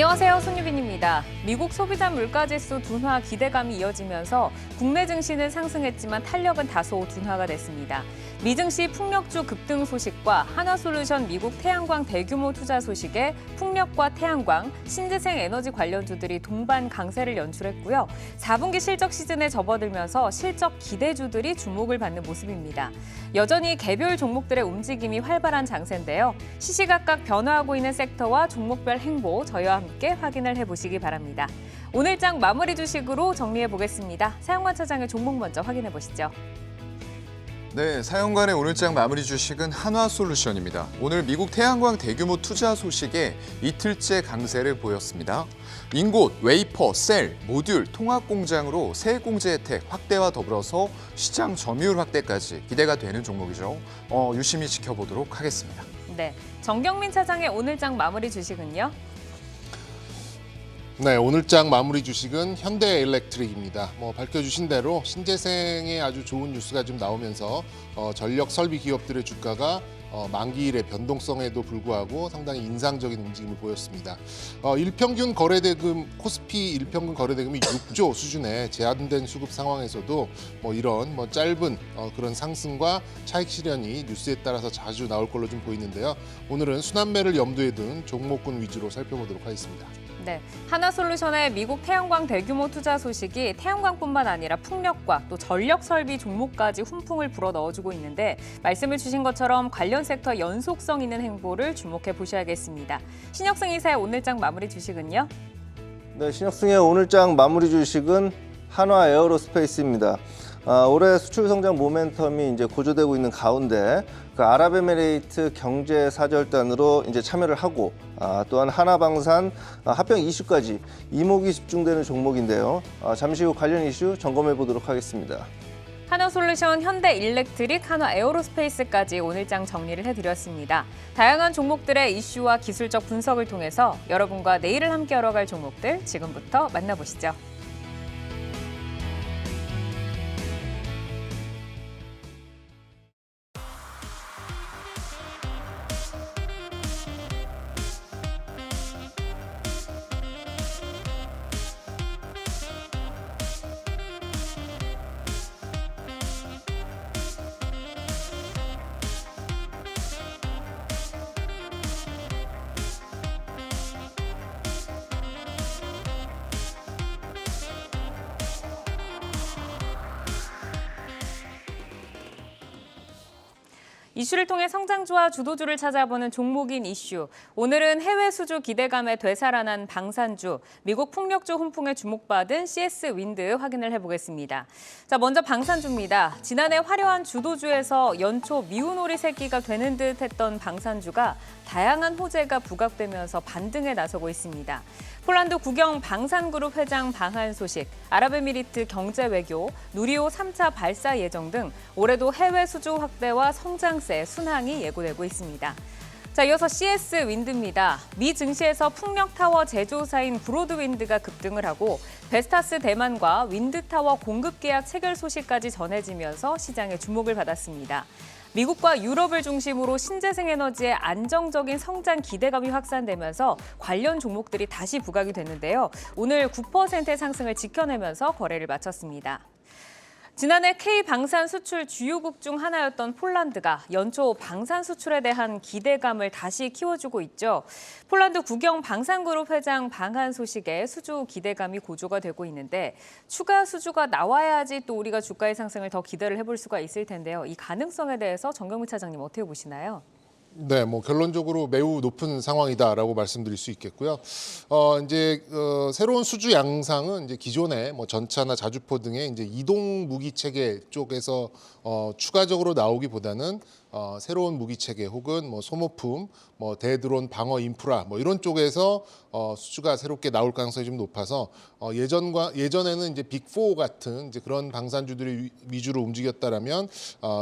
안녕하세요. 손유빈입니다. 미국 소비자 물가지수 둔화 기대감이 이어지면서 국내 증시는 상승했지만 탄력은 다소 둔화가 됐습니다. 미증시 풍력주 급등 소식과 한화솔루션 미국 태양광 대규모 투자 소식에 풍력과 태양광, 신재생 에너지 관련주들이 동반 강세를 연출했고요. 4분기 실적 시즌에 접어들면서 실적 기대주들이 주목을 받는 모습입니다. 여전히 개별 종목들의 움직임이 활발한 장세인데요. 시시각각 변화하고 있는 섹터와 종목별 행보 저희와 함께 확인을 해보시기 바랍니다. 오늘 장 마무리 주식으로 정리해보겠습니다. 사영관 차장의 종목 먼저 확인해보시죠. 네, 사영관의 오늘장 마무리 주식은 한화솔루션입니다. 오늘 미국 태양광 대규모 투자 소식에 이틀째 강세를 보였습니다. 인곳, 웨이퍼, 셀, 모듈, 통합 공장으로 세액공제 혜택 확대와 더불어서 시장 점유율 확대까지 기대가 되는 종목이죠. 유심히 지켜보도록 하겠습니다. 네, 정경민 차장의 오늘장 마무리 주식은요? 네, 오늘장 마무리 주식은 현대일렉트릭입니다. 밝혀주신 대로 신재생의 아주 좋은 뉴스가 좀 나오면서 전력 설비 기업들의 주가가 만기일의 변동성에도 불구하고 상당히 인상적인 움직임을 보였습니다. 일평균 거래대금 코스피 일평균 거래대금이 6조 수준의 제한된 수급 상황에서도 이런 짧은 그런 상승과 차익 실현이 뉴스에 따라서 자주 나올 걸로 좀 보이는데요. 오늘은 순환매를 염두에 둔 종목군 위주로 살펴보도록 하겠습니다. 네, 한화솔루션의 미국 태양광 대규모 투자 소식이 태양광뿐만 아니라 풍력과 또 전력 설비 종목까지 훈풍을 불어 넣어주고 있는데 말씀을 주신 것처럼 관련 섹터 연속성 있는 행보를 주목해 보셔야겠습니다. 신혁승 이사의 오늘장 마무리 주식은요? 네, 신혁승의 오늘장 마무리 주식은 한화 에어로스페이스입니다. 올해 수출 성장 모멘텀이 이제 고조되고 있는 가운데 그 아랍에미레이트 경제 사절단으로 이제 참여를 하고 또한 하나방산 합병 이슈까지 이목이 집중되는 종목인데요. 잠시 후 관련 이슈 점검해 보도록 하겠습니다. 한화솔루션, 현대일렉트릭, 한화에어로스페이스까지 오늘장 정리를 해드렸습니다. 다양한 종목들의 이슈와 기술적 분석을 통해서 여러분과 내일을 함께 열어갈 종목들 지금부터 만나보시죠. 이슈를 통해 성장주와 주도주를 찾아보는 종목인 이슈. 오늘은 해외 수주 기대감에 되살아난 방산주, 미국 풍력주 훈풍에 주목받은 CS 윈드 확인을 해보겠습니다. 자, 먼저 방산주입니다. 지난해 화려한 주도주에서 연초 미운오리 새끼가 되는 듯 했던 방산주가 다양한 호재가 부각되면서 반등에 나서고 있습니다. 폴란드 국영 방산그룹 회장 방한 소식, 아랍에미리트 경제 외교, 누리호 3차 발사 예정 등 올해도 해외 수주 확대와 성장세 순항이 예고되고 있습니다. 자, 이어서 CS 윈드입니다. 미 증시에서 풍력타워 제조사인 브로드윈드가 급등을 하고 베스타스 대만과 윈드타워 공급 계약 체결 소식까지 전해지면서 시장의 주목을 받았습니다. 미국과 유럽을 중심으로 신재생 에너지의 안정적인 성장 기대감이 확산되면서 관련 종목들이 다시 부각이 됐는데요. 오늘 9%의 상승을 지켜내면서 거래를 마쳤습니다. 지난해 K방산 수출 주요국 중 하나였던 폴란드가 연초 방산 수출에 대한 기대감을 다시 키워주고 있죠. 폴란드 국영 방산그룹 회장 방한 소식에 수주 기대감이 고조가 되고 있는데 추가 수주가 나와야지 또 우리가 주가의 상승을 더 기대를 해볼 수가 있을 텐데요. 이 가능성에 대해서 정경민 차장님 어떻게 보시나요? 네, 결론적으로 매우 높은 상황이다라고 말씀드릴 수 있겠고요. 새로운 수주 양상은 이제 기존의 전차나 자주포 등의 이제 이동 무기 체계 쪽에서 추가적으로 나오기보다는 새로운 무기 체계 혹은 소모품, 대드론 방어 인프라 이런 쪽에서 수주가 새롭게 나올 가능성이 좀 높아서 예전에는 이제 빅4 같은 이제 그런 방산주들이 위주로 움직였다라면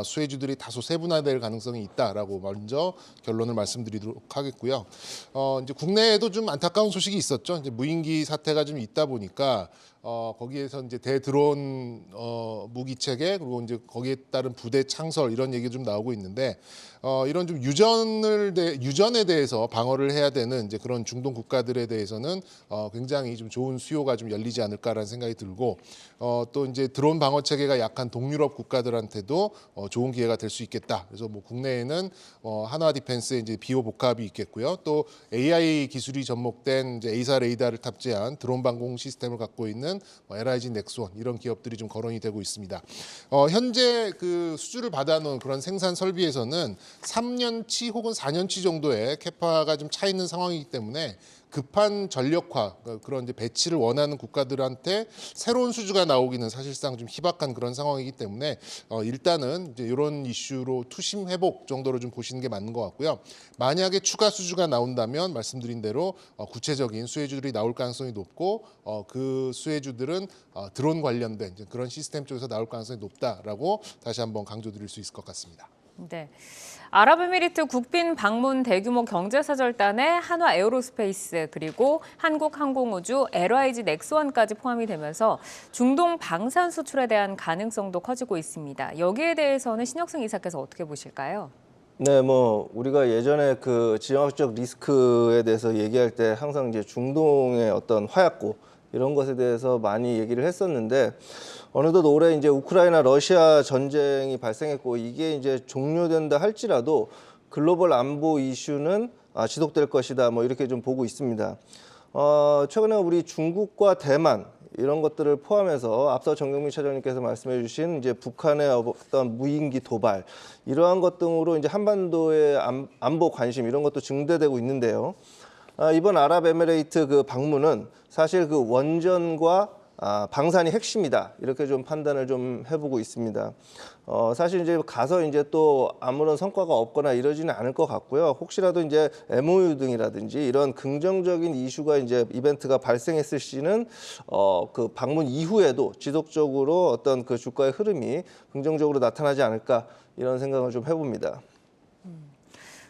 수혜주들이 다소 세분화될 가능성이 있다라고 먼저 결론을 말씀드리도록 하겠고요. 이제 국내에도 좀 안타까운 소식이 있었죠. 이제 무인기 사태가 좀 있다 보니까 거기에서 이제 대드론 무기 체계 그리고 이제 거기에 따른 부대 창설 이런 얘기 좀 나오고 있는데 이런 좀 유전에 대해서 방어를 해야 되는 이제 그런 중동 국가들에 대해서는 굉장히 좀 좋은 수요가 좀 열리지 않을까라는 생각이 들고 또 이제 드론 방어 체계가 약한 동유럽 국가들한테도 좋은 기회가 될 수 있겠다. 그래서 뭐 국내에는 한화 디펜스에 이제 비호 복합이 있겠고요. 또 AI 기술이 접목된 이제 에이사 레이더를 탑재한 드론 방공 시스템을 갖고 있는 LIG 넥스원 이런 기업들이 좀 거론이 되고 있습니다. 현재 그 수주를 받아놓은 그런 생산 설비에서는 3년치 혹은 4년치 정도의 캐파가 좀 차 있는 상황이기 때문에 급한 전력화 그런 이제 배치를 원하는 국가들한테 새로운 수주가 나오기는 사실상 좀 희박한 그런 상황이기 때문에 일단은 이제 이런 이슈로 투심 회복 정도로 좀 보시는 게 맞는 것 같고요. 만약에 추가 수주가 나온다면 말씀드린 대로 구체적인 수혜주들이 나올 가능성이 높고 그 수혜주들은 드론 관련된 이제 그런 시스템 쪽에서 나올 가능성이 높다라고 다시 한번 강조드릴 수 있을 것 같습니다. 네. 아랍에미리트 국빈 방문 대규모 경제사절단에 한화 에어로스페이스 그리고 한국항공우주 LIG 넥스원까지 포함이 되면서 중동 방산 수출에 대한 가능성도 커지고 있습니다. 여기에 대해서는 신혁승 이사께서 어떻게 보실까요? 네, 뭐 우리가 예전에 그 지정학적 리스크에 대해서 얘기할 때 항상 이제 중동의 어떤 화약고 이런 것에 대해서 많이 얘기를 했었는데 어느덧 올해 이제 우크라이나 러시아 전쟁이 발생했고 이게 이제 종료된다 할지라도 글로벌 안보 이슈는 지속될 것이다. 뭐 이렇게 좀 보고 있습니다. 최근에 우리 중국과 대만 이런 것들을 포함해서 앞서 정경민 차장님께서 말씀해 주신 이제 북한의 어떤 무인기 도발 이러한 것 등으로 이제 한반도의 안보 관심 이런 것도 증대되고 있는데요. 이번 아랍에미레이트 그 방문은 사실 그 원전과 방산이 핵심이다 이렇게 좀 판단을 좀 해보고 있습니다. 사실 이제 가서 이제 또 아무런 성과가 없거나 이러지는 않을 것 같고요. 혹시라도 이제 MOU 등이라든지 이런 긍정적인 이슈가 이제 이벤트가 발생했을 시는 그 방문 이후에도 지속적으로 어떤 그 주가의 흐름이 긍정적으로 나타나지 않을까 이런 생각을 좀 해봅니다.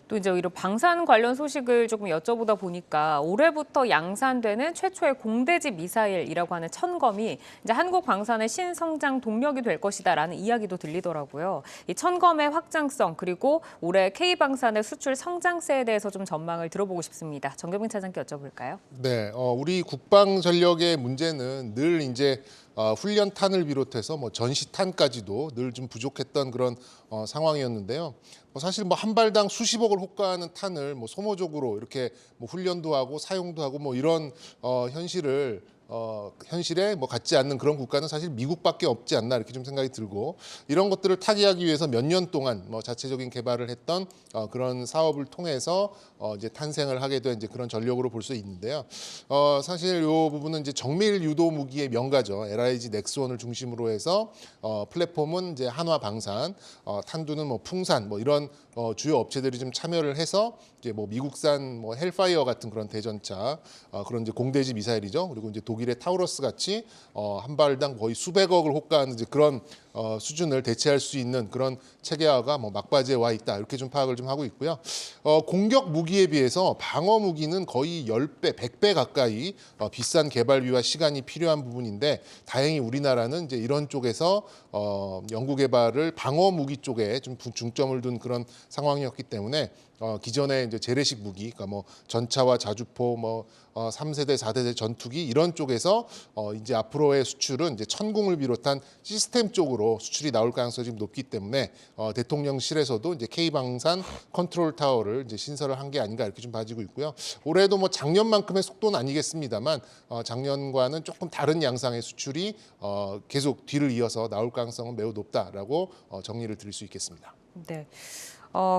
또 이제 오히려 방산 관련 소식을 조금 여쭤보다 보니까 올해부터 양산되는 최초의 공대지 미사일이라고 하는 천검이 이제 한국 방산의 신성장 동력이 될 것이다라는 이야기도 들리더라고요. 이 천검의 확장성 그리고 올해 K방산의 수출 성장세에 대해서 좀 전망을 들어보고 싶습니다. 정경민 차장께 여쭤볼까요? 네, 우리 국방 전력의 문제는 늘 이제 훈련탄을 비롯해서 뭐 전시탄까지도 늘 좀 부족했던 그런 상황이었는데요. 사실 뭐 한 발당 수십억을 호가하는 탄을 뭐 소모적으로 이렇게 뭐 훈련도 하고 사용도 하고 뭐 이런 현실에 뭐 갖지 않는 그런 국가는 사실 미국밖에 없지 않나 이렇게 좀 생각이 들고 이런 것들을 타개하기 위해서 몇 년 동안 뭐 자체적인 개발을 했던 그런 사업을 통해서 이제 탄생을 하게 된 이제 그런 전력으로 볼 수 있는데요. 사실 이 부분은 이제 정밀 유도 무기의 명가죠. LIG 넥스원을 중심으로 해서 플랫폼은 이제 한화 방산, 탄두는 뭐 풍산 뭐 이런 주요 업체들이 좀 참여를 해서 이제 뭐 미국산 뭐 헬파이어 같은 그런 대전차 그런 이제 공대지 미사일이죠. 그리고 이제 독일의 타우러스 같이 한 발당 거의 수백억을 호가하는 이제 그런 수준을 대체할 수 있는 그런 체계화가 뭐 막바지에 와 있다 이렇게 좀 파악을 좀 하고 있고요. 공격 무기에 비해서 방어 무기는 거의 10배, 100배 가까이 비싼 개발비와 시간이 필요한 부분인데 다행히 우리나라는 이제 이런 쪽에서 연구 개발을 방어 무기 쪽에 좀 중점을 둔 그런 상황이었기 때문에 기존의 이제 재래식 무기, 그러니까 뭐 전차와 자주포, 뭐 3세대, 4세대 전투기 이런 쪽에서 이제 앞으로의 수출은 이제 천궁을 비롯한 시스템 쪽으로 수출이 나올 가능성이 좀 높기 때문에 대통령실에서도 이제 K방산 컨트롤 타워를 이제 신설을 한 게 아닌가 이렇게 좀 봐지고 있고요. 올해도 뭐 작년만큼의 속도는 아니겠습니다만 작년과는 조금 다른 양상의 수출이 계속 뒤를 이어서 나올 가능성은 매우 높다라고 정리를 드릴 수 있겠습니다. 네.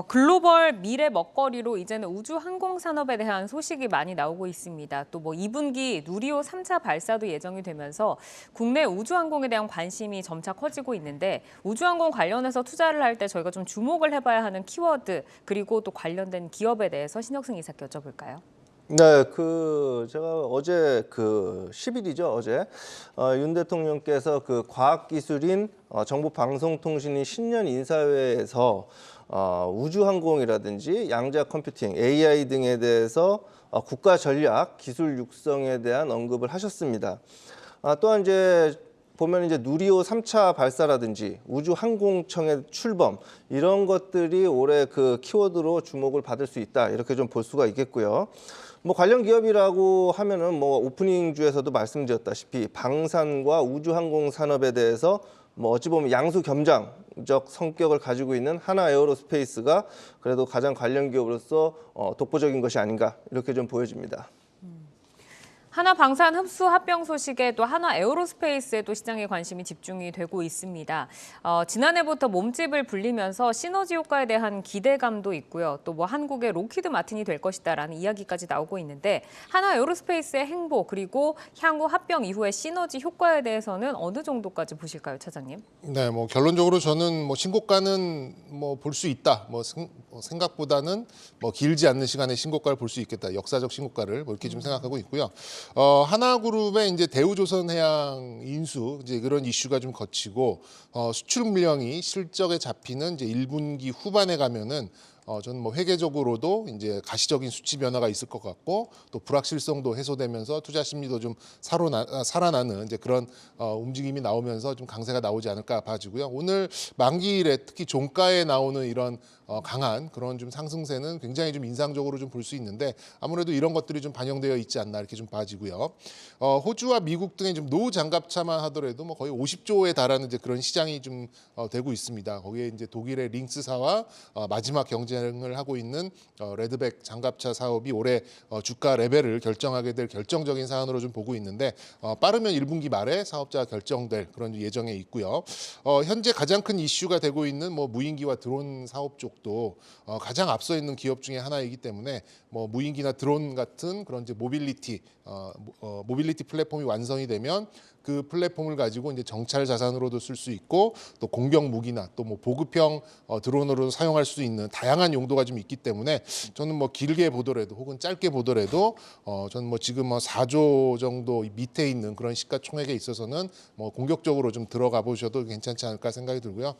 글로벌 미래 먹거리로 이제는 우주 항공 산업에 대한 소식이 많이 나오고 있습니다. 또 뭐 2분기 누리호 3차 발사도 예정이 되면서 국내 우주 항공에 대한 관심이 점차 커지고 있는데 우주 항공 관련해서 투자를 할 때 저희가 좀 주목을 해봐야 하는 키워드 그리고 또 관련된 기업에 대해서 신혁승 이사께 여쭤볼까요? 네, 제가 어제 10일이죠, 어제 윤 대통령께서 그 과학기술인 정보방송통신인 신년 인사회에서 우주항공이라든지 양자 컴퓨팅, AI 등에 대해서 국가 전략, 기술 육성에 대한 언급을 하셨습니다. 또한 이제 보면 이제 누리호 3차 발사라든지 우주항공청의 출범 이런 것들이 올해 그 키워드로 주목을 받을 수 있다 이렇게 좀 볼 수가 있겠고요. 뭐 관련 기업이라고 하면은 뭐 오프닝 주에서도 말씀드렸다시피 방산과 우주항공 산업에 대해서 뭐 어찌 보면 양수 겸장적 성격을 가지고 있는 하나 에어로스페이스가 그래도 가장 관련 기업으로서 독보적인 것이 아닌가 이렇게 좀 보여집니다. 하나 방산 흡수 합병 소식에 또 하나 에어로스페이스에도 시장의 관심이 집중이 되고 있습니다. 지난해부터 몸집을 불리면서 시너지 효과에 대한 기대감도 있고요. 또 뭐 한국의 로키드 마틴이 될 것이다라는 이야기까지 나오고 있는데 하나 에어로스페이스의 행보 그리고 향후 합병 이후의 시너지 효과에 대해서는 어느 정도까지 보실까요, 차장님? 네, 뭐 결론적으로 저는 뭐 신고가는 뭐 볼 수 있다. 생각보다는 뭐 길지 않는 시간에 신고가를 볼 수 있겠다. 역사적 신고가를 뭐 이렇게 좀 생각하고 있고요. 하나그룹의 이제 대우조선해양 인수 이제 그런 이슈가 좀 거치고 수출 물량이 실적에 잡히는 이제 1분기 후반에 가면은 저는 뭐 회계적으로도 이제 가시적인 수치 변화가 있을 것 같고 또 불확실성도 해소되면서 투자 심리도 좀 살아나는 이제 그런 움직임이 나오면서 좀 강세가 나오지 않을까 봐지고요. 오늘 만기일에 특히 종가에 나오는 이런 강한 그런 좀 상승세는 굉장히 좀 인상적으로 좀 볼 수 있는데 아무래도 이런 것들이 좀 반영되어 있지 않나 이렇게 좀 봐지고요. 호주와 미국 등의 좀 노후 장갑차만 하더라도 뭐 거의 50조에 달하는 이제 그런 시장이 좀 되고 있습니다. 거기에 이제 독일의 링스사와 마지막 경쟁을 하고 있는 레드백 장갑차 사업이 올해 주가 레벨을 결정하게 될 결정적인 사안으로 좀 보고 있는데 빠르면 1분기 말에 사업자가 결정될 그런 예정에 있고요. 현재 가장 큰 이슈가 되고 있는 뭐 무인기와 드론 사업 쪽도 가장 앞서 있는 기업 중에 하나이기 때문에 뭐 무인기나 드론 같은 그런 이제 모빌리티 플랫폼이 완성이 되면 그 플랫폼을 가지고 이제 정찰 자산으로도 쓸 수 있고 또 공격 무기나 또 뭐 보급형 드론으로 사용할 수 있는 다양한 용도가 좀 있기 때문에 저는 뭐 길게 보더라도 혹은 짧게 보더라도 저는 뭐 지금 뭐 4조 정도 밑에 있는 그런 시가총액에 있어서는 뭐 공격적으로 좀 들어가 보셔도 괜찮지 않을까 생각이 들고요.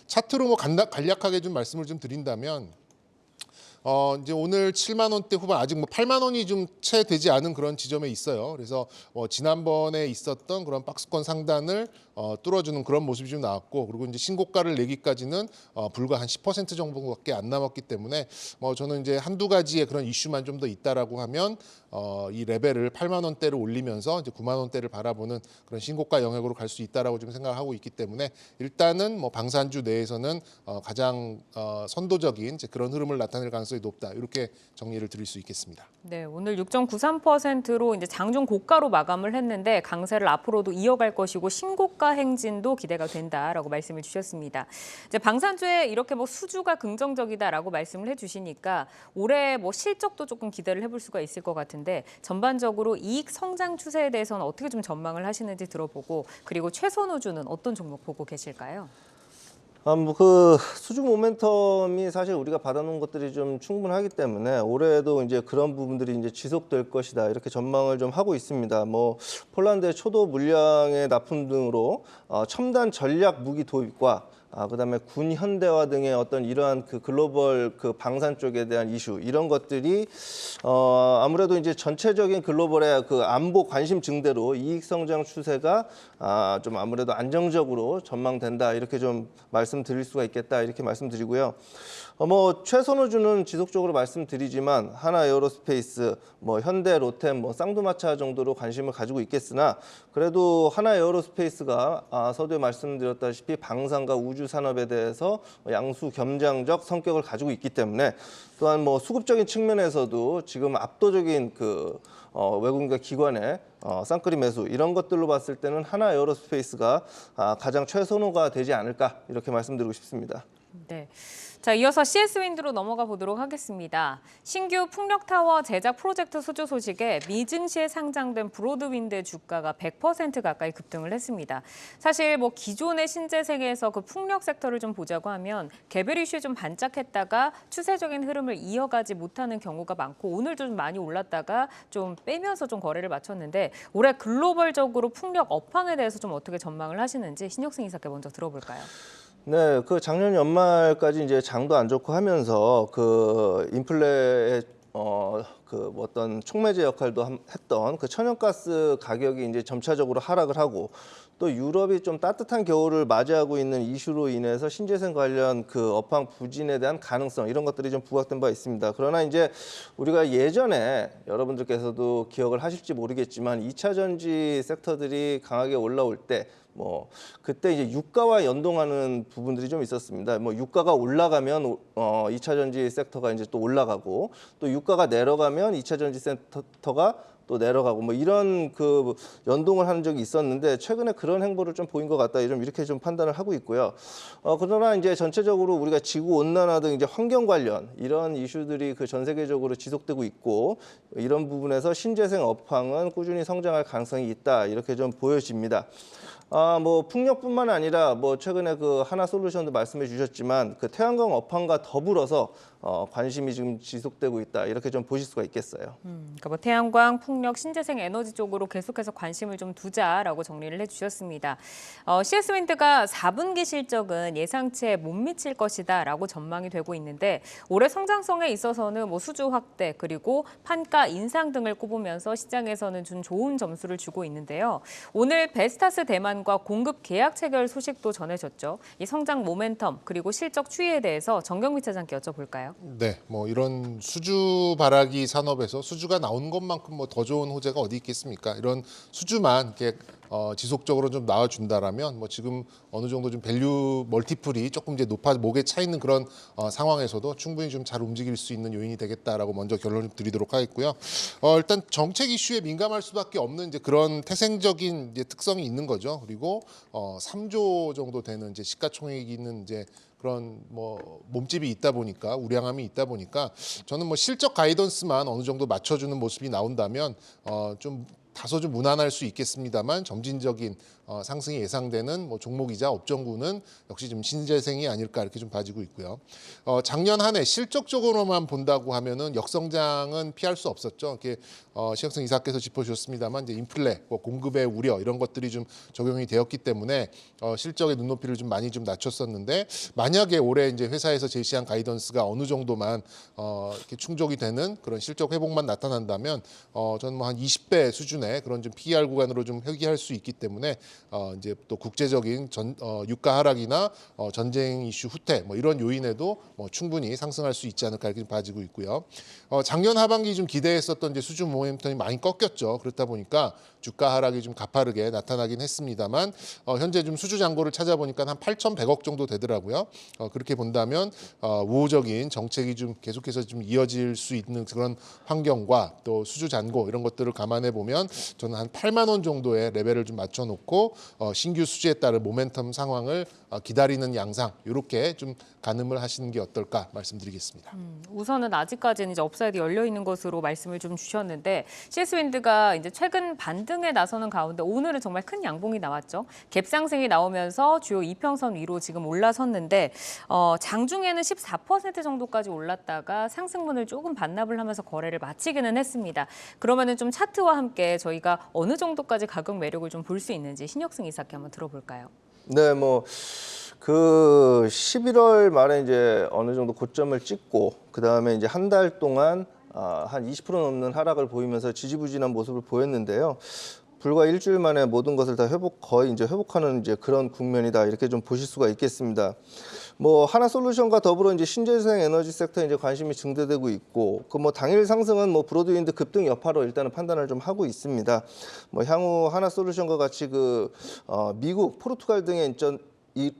차트로 뭐 간략하게 좀 말씀을 좀 드린다면 이제 오늘 7만 원대 후반 아직 뭐 8만 원이 좀 채 되지 않은 그런 지점에 있어요. 그래서 지난번에 있었던 그런 박스권 상단을 뚫어주는 그런 모습이 좀 나왔고 그리고 이제 신고가를 내기까지는 불과 한 10% 정도밖에 안 남았기 때문에 저는 이제 한두 가지의 그런 이슈만 좀 더 있다라고 하면 이 레벨을 8만 원대를 올리면서 이제 9만 원대를 바라보는 그런 신고가 영역으로 갈 수 있다라고 좀 생각하고 있기 때문에 일단은 뭐 방산주 내에서는 가장 선도적인 이제 그런 흐름을 나타낼 가능성이 높다. 이렇게 정리를 드릴 수 있겠습니다. 네, 오늘 6.93%로 이제 장중 고가로 마감을 했는데 강세를 앞으로도 이어갈 것이고 신고가 행진도 기대가 된다라고 말씀을 주셨습니다. 이제 방산주에 이렇게 뭐 수주가 긍정적이다라고 말씀을 해주시니까 올해 뭐 실적도 조금 기대를 해볼 수가 있을 것 같은데 전반적으로 이익 성장 추세에 대해서는 어떻게 좀 전망을 하시는지 들어보고 그리고 최선우주는 어떤 종목 보고 계실까요? 그 수주 모멘텀이 사실 우리가 받아놓은 것들이 좀 충분하기 때문에 올해도 이제 그런 부분들이 이제 지속될 것이다 이렇게 전망을 좀 하고 있습니다. 뭐 폴란드의 초도 물량의 납품 등으로 첨단 전략 무기 도입과 그다음에 군 현대화 등의 어떤 이러한 그 글로벌 그 방산 쪽에 대한 이슈 이런 것들이 아무래도 이제 전체적인 글로벌의 그 안보 관심 증대로 이익 성장 추세가 좀 아무래도 안정적으로 전망된다 이렇게 좀 말씀드릴 수가 있겠다 이렇게 말씀드리고요. 뭐 최선우주는 지속적으로 말씀드리지만 하나 에어로스페이스, 뭐 현대, 롯템, 뭐 쌍두마차 정도로 관심을 가지고 있겠으나 그래도 하나 에어로스페이스가 서두에 말씀드렸다시피 방산과 우주 산업에 대해서 양수 겸장적 성격을 가지고 있기 때문에 또한 뭐 수급적인 측면에서도 지금 압도적인 그 외국인과 기관의 쌍끌이 매수 이런 것들로 봤을 때는 하나 에어로스페이스가 가장 최선호가 되지 않을까 이렇게 말씀드리고 싶습니다. 네. 자, 이어서 CS윈드로 넘어가 보도록 하겠습니다. 신규 풍력타워 제작 프로젝트 수주 소식에 미증시에 상장된 브로드윈드 주가가 100% 가까이 급등을 했습니다. 사실 뭐 기존의 신재생에서 그 풍력 섹터를 좀 보자고 하면 개별 이슈에 좀 반짝했다가 추세적인 흐름을 이어가지 못하는 경우가 많고 오늘도 좀 많이 올랐다가 좀 빼면서 좀 거래를 마쳤는데 올해 글로벌적으로 풍력 업황에 대해서 좀 어떻게 전망을 하시는지 신혁승 이사께 먼저 들어볼까요? 네, 그 작년 연말까지 이제 장도 안 좋고 하면서 그 인플레의 어떤 촉매제 역할도 했던 그 천연가스 가격이 이제 점차적으로 하락을 하고 또 유럽이 좀 따뜻한 겨울을 맞이하고 있는 이슈로 인해서 신재생 관련 그 업황 부진에 대한 가능성 이런 것들이 좀 부각된 바 있습니다. 그러나 이제 우리가 예전에 여러분들께서도 기억을 하실지 모르겠지만 2차 전지 섹터들이 강하게 올라올 때 그때 이제 유가와 연동하는 부분들이 좀 있었습니다. 유가가 올라가면 2차 전지 섹터가 이제 또 올라가고 또 유가가 내려가면 2차 전지 섹터가 또 내려가고 이런 그 연동을 하는 적이 있었는데 최근에 그런 행보를 좀 보인 것 같다 이렇게 좀 판단을 하고 있고요. 그러나 이제 전체적으로 우리가 지구 온난화 등 이제 환경 관련 이런 이슈들이 그 전 세계적으로 지속되고 있고 이런 부분에서 신재생 업황은 꾸준히 성장할 가능성이 있다 이렇게 좀 보여집니다. 풍력뿐만 아니라 최근에 그 하나솔루션도 말씀해 주셨지만 그 태양광 업황과 더불어서 관심이 지금 지속되고 있다 이렇게 좀 보실 수가 있겠어요. 그러니까 태양광, 풍력, 신재생 에너지 쪽으로 계속해서 관심을 좀 두자라고 정리를 해주셨습니다. CS윈드가 4분기 실적은 예상치에 못 미칠 것이다라고 전망이 되고 있는데 올해 성장성에 있어서는 수주 확대 그리고 판가 인상 등을 꼽으면서 시장에서는 좀 좋은 점수를 주고 있는데요. 오늘 베스타스 대만과 공급 계약 체결 소식도 전해졌죠. 이 성장 모멘텀 그리고 실적 추이에 대해서 정경미 차장께 여쭤볼까요? 네, 이런 수주 발화기 산업에서 수주가 나오는 것만큼 더 좋은 호재가 어디 있겠습니까? 이런 수주만 이렇게 지속적으로 좀 나와준다라면 지금 어느 정도 좀 밸류 멀티플이 조금 이제 목에 차 있는 그런 상황에서도 충분히 좀 잘 움직일 수 있는 요인이 되겠다라고 먼저 결론을 드리도록 하겠고요. 일단 정책 이슈에 민감할 수밖에 없는 이제 그런 태생적인 이제 특성이 있는 거죠. 그리고 3조 정도 되는 이제 시가총액이 있는 이제 그런 몸집이 있다 보니까 우량함이 있다 보니까 저는 실적 가이던스만 어느 정도 맞춰주는 모습이 나온다면 좀 다소 좀 무난할 수 있겠습니다만 점진적인 상승이 예상되는 종목이자 업종군은 역시 좀 신재생이 아닐까 이렇게 좀 봐지고 있고요. 작년 한 해 실적적으로만 본다고 하면은 역성장은 피할 수 없었죠. 이렇게 신혁승 이사께서 짚어주셨습니다만 이제 인플레, 공급의 우려 이런 것들이 좀 적용이 되었기 때문에 실적의 눈높이를 좀 많이 좀 낮췄었는데 만약에 올해 이제 회사에서 제시한 가이던스가 어느 정도만 이렇게 충족이 되는 그런 실적 회복만 나타난다면 저는 한 20배 수준의 그런 좀 PER 구간으로 좀 회귀할 수 있기 때문에 이제 또 국제적인 유가 하락이나 전쟁 이슈 후퇴 이런 요인에도 충분히 상승할 수 있지 않을까 이렇게 봐지고 있고요. 작년 하반기 좀 기대했었던 이제 수주 모멘텀이 많이 꺾였죠. 그렇다 보니까 주가 하락이 좀 가파르게 나타나긴 했습니다만 현재 좀 수주 잔고를 찾아보니까 한 8,100억 정도 되더라고요. 그렇게 본다면 우호적인 정책이 좀 계속해서 좀 이어질 수 있는 그런 환경과 또 수주 잔고 이런 것들을 감안해 보면 저는 한 8만 원 정도의 레벨을 좀 맞춰놓고 신규 수주에 따른 모멘텀 상황을 기다리는 양상 이렇게 좀 가늠을 하시는 게 어떨까 말씀드리겠습니다. 우선은 아직까지는 이제 업사이드 열려 있는 것으로 말씀을 좀 주셨는데 CS윈드가 이제 최근 반등에 나서는 가운데 오늘은 정말 큰 양봉이 나왔죠. 갭 상승이 나오면서 주요 이평선 위로 지금 올라섰는데 장중에는 14% 정도까지 올랐다가 상승분을 조금 반납을 하면서 거래를 마치기는 했습니다. 그러면은 좀 차트와 함께 저희가 어느 정도까지 가격 매력을 좀 볼 수 있는지 신혁승 이사께 한번 들어볼까요? 네, 그 11월 말에 이제 어느 정도 고점을 찍고 그 다음에 이제 한 달 동안 한 20% 넘는 하락을 보이면서 지지부진한 모습을 보였는데요. 불과 일주일 만에 모든 것을 다 거의 이제 회복하는 이제 그런 국면이다 이렇게 좀 보실 수가 있겠습니다. 하나솔루션과 더불어 이제 신재생 에너지 섹터에 이제 관심이 증대되고 있고 그 당일 상승은 브로드윈드 급등 여파로 일단은 판단을 좀 하고 있습니다. 향후 하나솔루션과 같이 미국, 포르투갈 등의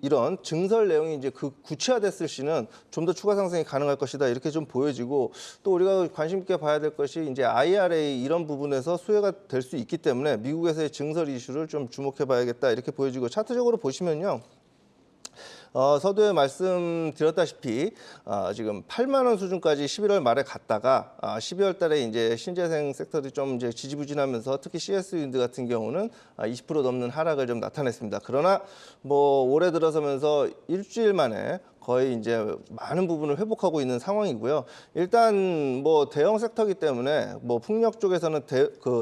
이런 증설 내용이 이제 구체화됐을 시는 좀 더 추가 상승이 가능할 것이다 이렇게 좀 보여지고 또 우리가 관심 있게 봐야 될 것이 이제 IRA 이런 부분에서 수혜가 될 수 있기 때문에 미국에서의 증설 이슈를 좀 주목해봐야겠다 이렇게 보여지고 차트적으로 보시면요. 서두에 말씀드렸다시피 지금 8만 원 수준까지 11월 말에 갔다가 12월 달에 이제 신재생 섹터들이 좀 이제 지지부진하면서 특히 CS윈드 같은 경우는 20% 넘는 하락을 좀 나타냈습니다. 그러나 올해 들어서면서 일주일 만에 거의 이제 많은 부분을 회복하고 있는 상황이고요. 일단 대형 섹터이기 때문에 풍력 쪽에서는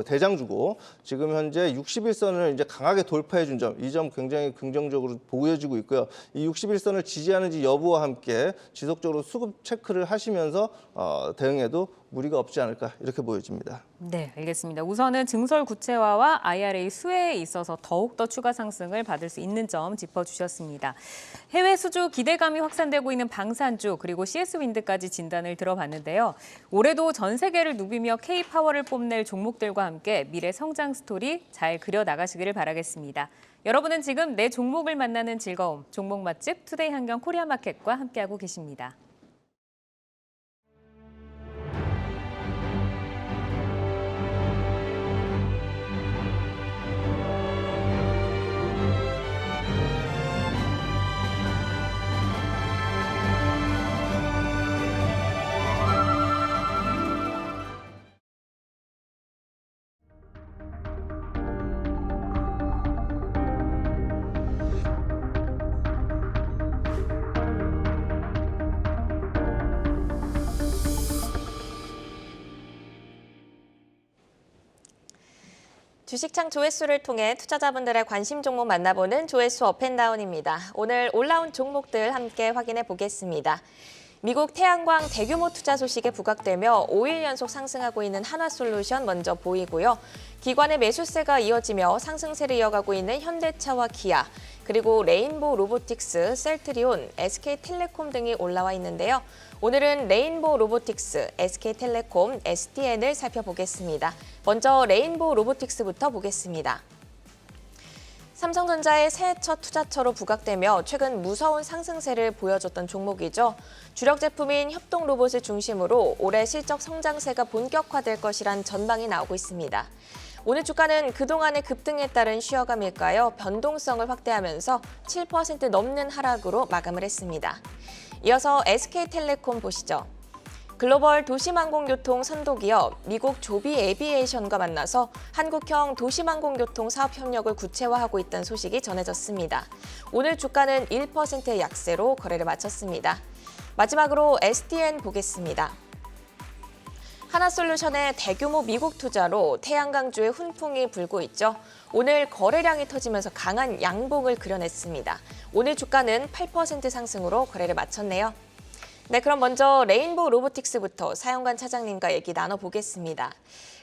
대장주고 지금 현재 61선을 이제 강하게 돌파해 준 점, 이 점 굉장히 긍정적으로 보여지고 있고요. 이 61선을 지지하는지 여부와 함께 지속적으로 수급 체크를 하시면서 대응해도 무리가 없지 않을까 이렇게 보여집니다. 네, 알겠습니다. 우선은 증설 구체화와 IRA 수혜에 있어서 더욱더 추가 상승을 받을 수 있는 점 짚어주셨습니다. 해외 수주 기대감이 확산되고 있는 방산주 그리고 CS윈드까지 진단을 들어봤는데요. 올해도 전 세계를 누비며 K-파워를 뽐낼 종목들과 함께 미래 성장 스토리 잘 그려나가시기를 바라겠습니다. 여러분은 지금 내 종목을 만나는 즐거움, 종목 맛집 투데이 한경 코리아마켓과 함께하고 계십니다. 주식창 조회수를 통해 투자자분들의 관심 종목 만나보는 조회수 업앤다운입니다. 오늘 올라온 종목들 함께 확인해 보겠습니다. 미국 태양광 대규모 투자 소식에 부각되며 5일 연속 상승하고 있는 한화솔루션 먼저 보이고요. 기관의 매수세가 이어지며 상승세를 이어가고 있는 현대차와 기아, 그리고 레인보우 로보틱스, 셀트리온, SK텔레콤 등이 올라와 있는데요. 오늘은 레인보우 로보틱스, SK텔레콤, STN을 살펴보겠습니다. 먼저 레인보우 로보틱스부터 보겠습니다. 삼성전자의 새해 첫 투자처로 부각되며 최근 무서운 상승세를 보여줬던 종목이죠. 주력 제품인 협동 로봇을 중심으로 올해 실적 성장세가 본격화될 것이란 전망이 나오고 있습니다. 오늘 주가는 그동안의 급등에 따른 쉬어감일까요? 변동성을 확대하면서 7% 넘는 하락으로 마감을 했습니다. 이어서 SK텔레콤 보시죠. 글로벌 도시망공교통 선도기업 미국 조비 에비에이션과 만나서 한국형 도시망공교통 사업 협력을 구체화하고 있다는 소식이 전해졌습니다. 오늘 주가는 1%의 약세로 거래를 마쳤습니다. 마지막으로 STN 보겠습니다. 하나솔루션의 대규모 미국 투자로 태양광주의 훈풍이 불고 있죠. 오늘 거래량이 터지면서 강한 양봉을 그려냈습니다. 오늘 주가는 8% 상승으로 거래를 마쳤네요. 네, 그럼 먼저 레인보우 로보틱스부터 사연관 차장님과 얘기 나눠보겠습니다.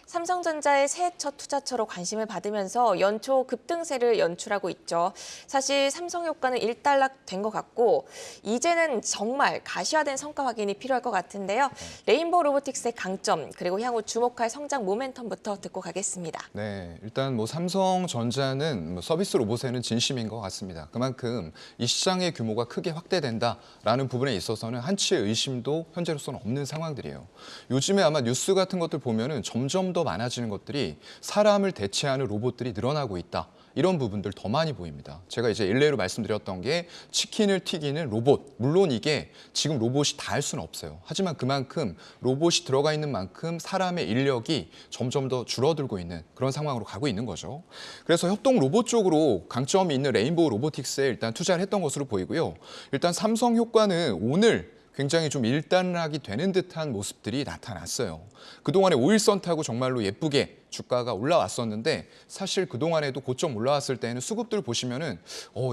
삼성전자의 새해 첫 투자처로 관심을 받으면서 연초 급등세를 연출하고 있죠. 사실 삼성효과는 일단락된 것 같고 이제는 정말 가시화된 성과 확인이 필요할 것 같은데요. 레인보우 로보틱스의 강점 그리고 향후 주목할 성장 모멘텀부터 듣고 가겠습니다. 네, 일단 뭐 삼성전자는 서비스 로봇에는 진심인 것 같습니다. 그만큼 이 시장의 규모가 크게 확대된다라는 부분에 있어서는 한치의 의심도 현재로서는 없는 상황들이에요. 요즘에 아마 뉴스 같은 것들 보면은 점점 더 많아지는 것들이 사람을 대체하는 로봇들이 늘어나고 있다. 이런 부분들 더 많이 보입니다. 제가 이제 일례로 말씀드렸던 게 치킨을 튀기는 로봇. 물론 이게 지금 로봇이 다 할 수는 없어요. 하지만 그만큼 로봇이 들어가 있는 만큼 사람의 인력이 점점 더 줄어들고 있는 그런 상황으로 가고 있는 거죠. 그래서 협동 로봇 쪽으로 강점이 있는 레인보우 로보틱스에 일단 투자를 했던 것으로 보이고요. 일단 삼성효과는 오늘 굉장히 좀 일단락이 되는 듯한 모습들이 나타났어요. 그동안에 5일선 타고 정말로 예쁘게 주가가 올라왔었는데 사실 그동안에도 고점 올라왔을 때는 수급들 보시면은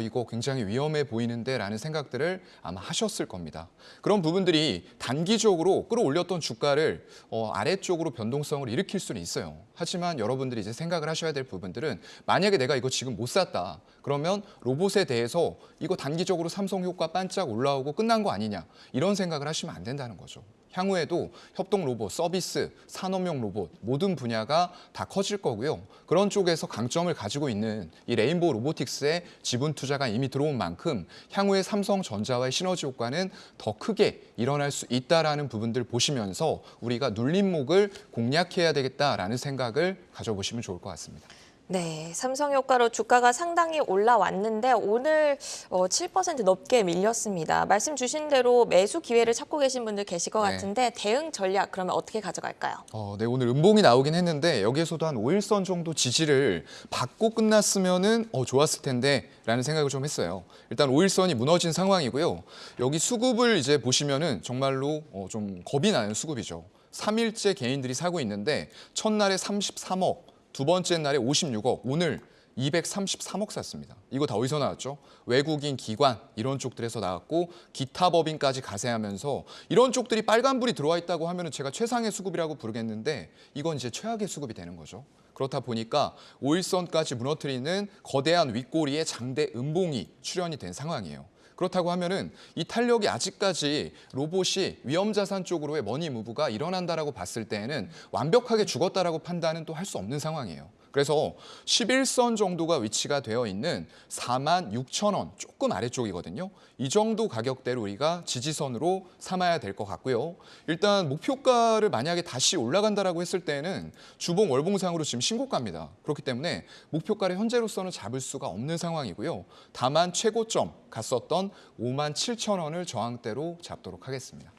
이거 굉장히 위험해 보이는데 라는 생각들을 아마 하셨을 겁니다. 그런 부분들이 단기적으로 끌어올렸던 주가를 아래쪽으로 변동성을 일으킬 수는 있어요. 하지만 여러분들이 이제 생각을 하셔야 될 부분들은 만약에 내가 이거 지금 못 샀다. 그러면 로봇에 대해서 이거 단기적으로 삼성효과 반짝 올라오고 끝난 거 아니냐. 이런 생각을 하시면 안 된다는 거죠. 향후에도 협동 로봇, 서비스, 산업용 로봇 모든 분야가 다 커질 거고요. 그런 쪽에서 강점을 가지고 있는 이 레인보우 로보틱스의 지분 투자가 이미 들어온 만큼 향후에 삼성전자와의 시너지 효과는 더 크게 일어날 수 있다라는 부분들 보시면서 우리가 눌림목을 공략해야 되겠다라는 생각을 가져보시면 좋을 것 같습니다. 네, 삼성효과로 주가가 상당히 올라왔는데 오늘 7% 넘게 밀렸습니다. 말씀 주신 대로 매수 기회를 찾고 계신 분들 계실 것 같은데 대응 전략 그러면 어떻게 가져갈까요? 네, 오늘 음봉이 나오긴 했는데 여기에서도 한 5일선 정도 지지를 받고 끝났으면은 좋았을 텐데 라는 생각을 좀 했어요. 일단 5일선이 무너진 상황이고요. 여기 수급을 이제 보시면은 정말로 좀 겁이 나는 수급이죠. 3일째 개인들이 사고 있는데 첫날에 33억, 두 번째 날에 56억, 오늘 233억 샀습니다. 이거 다 어디서 나왔죠? 외국인 기관 이런 쪽들에서 나왔고 기타 법인까지 가세하면서 이런 쪽들이 빨간불이 들어와 있다고 하면 제가 최상의 수급이라고 부르겠는데 이건 이제 최악의 수급이 되는 거죠. 그렇다 보니까 5일선까지 무너뜨리는 거대한 윗꼬리에 장대 음봉이 출현이 된 상황이에요. 그렇다고 하면은 이 탄력이 아직까지 로봇이 위험자산 쪽으로의 머니 무브가 일어난다라고 봤을 때에는 완벽하게 죽었다라고 판단은 또 할 수 없는 상황이에요. 그래서 11선 정도가 위치가 되어 있는 46,000원 조금 아래쪽이거든요. 이 정도 가격대로 우리가 지지선으로 삼아야 될 것 같고요. 일단 목표가를 만약에 다시 올라간다라고 했을 때는 주봉 월봉상으로 지금 신고가입니다. 그렇기 때문에 목표가를 현재로서는 잡을 수가 없는 상황이고요. 다만 최고점 갔었던 57,000원을 저항대로 잡도록 하겠습니다.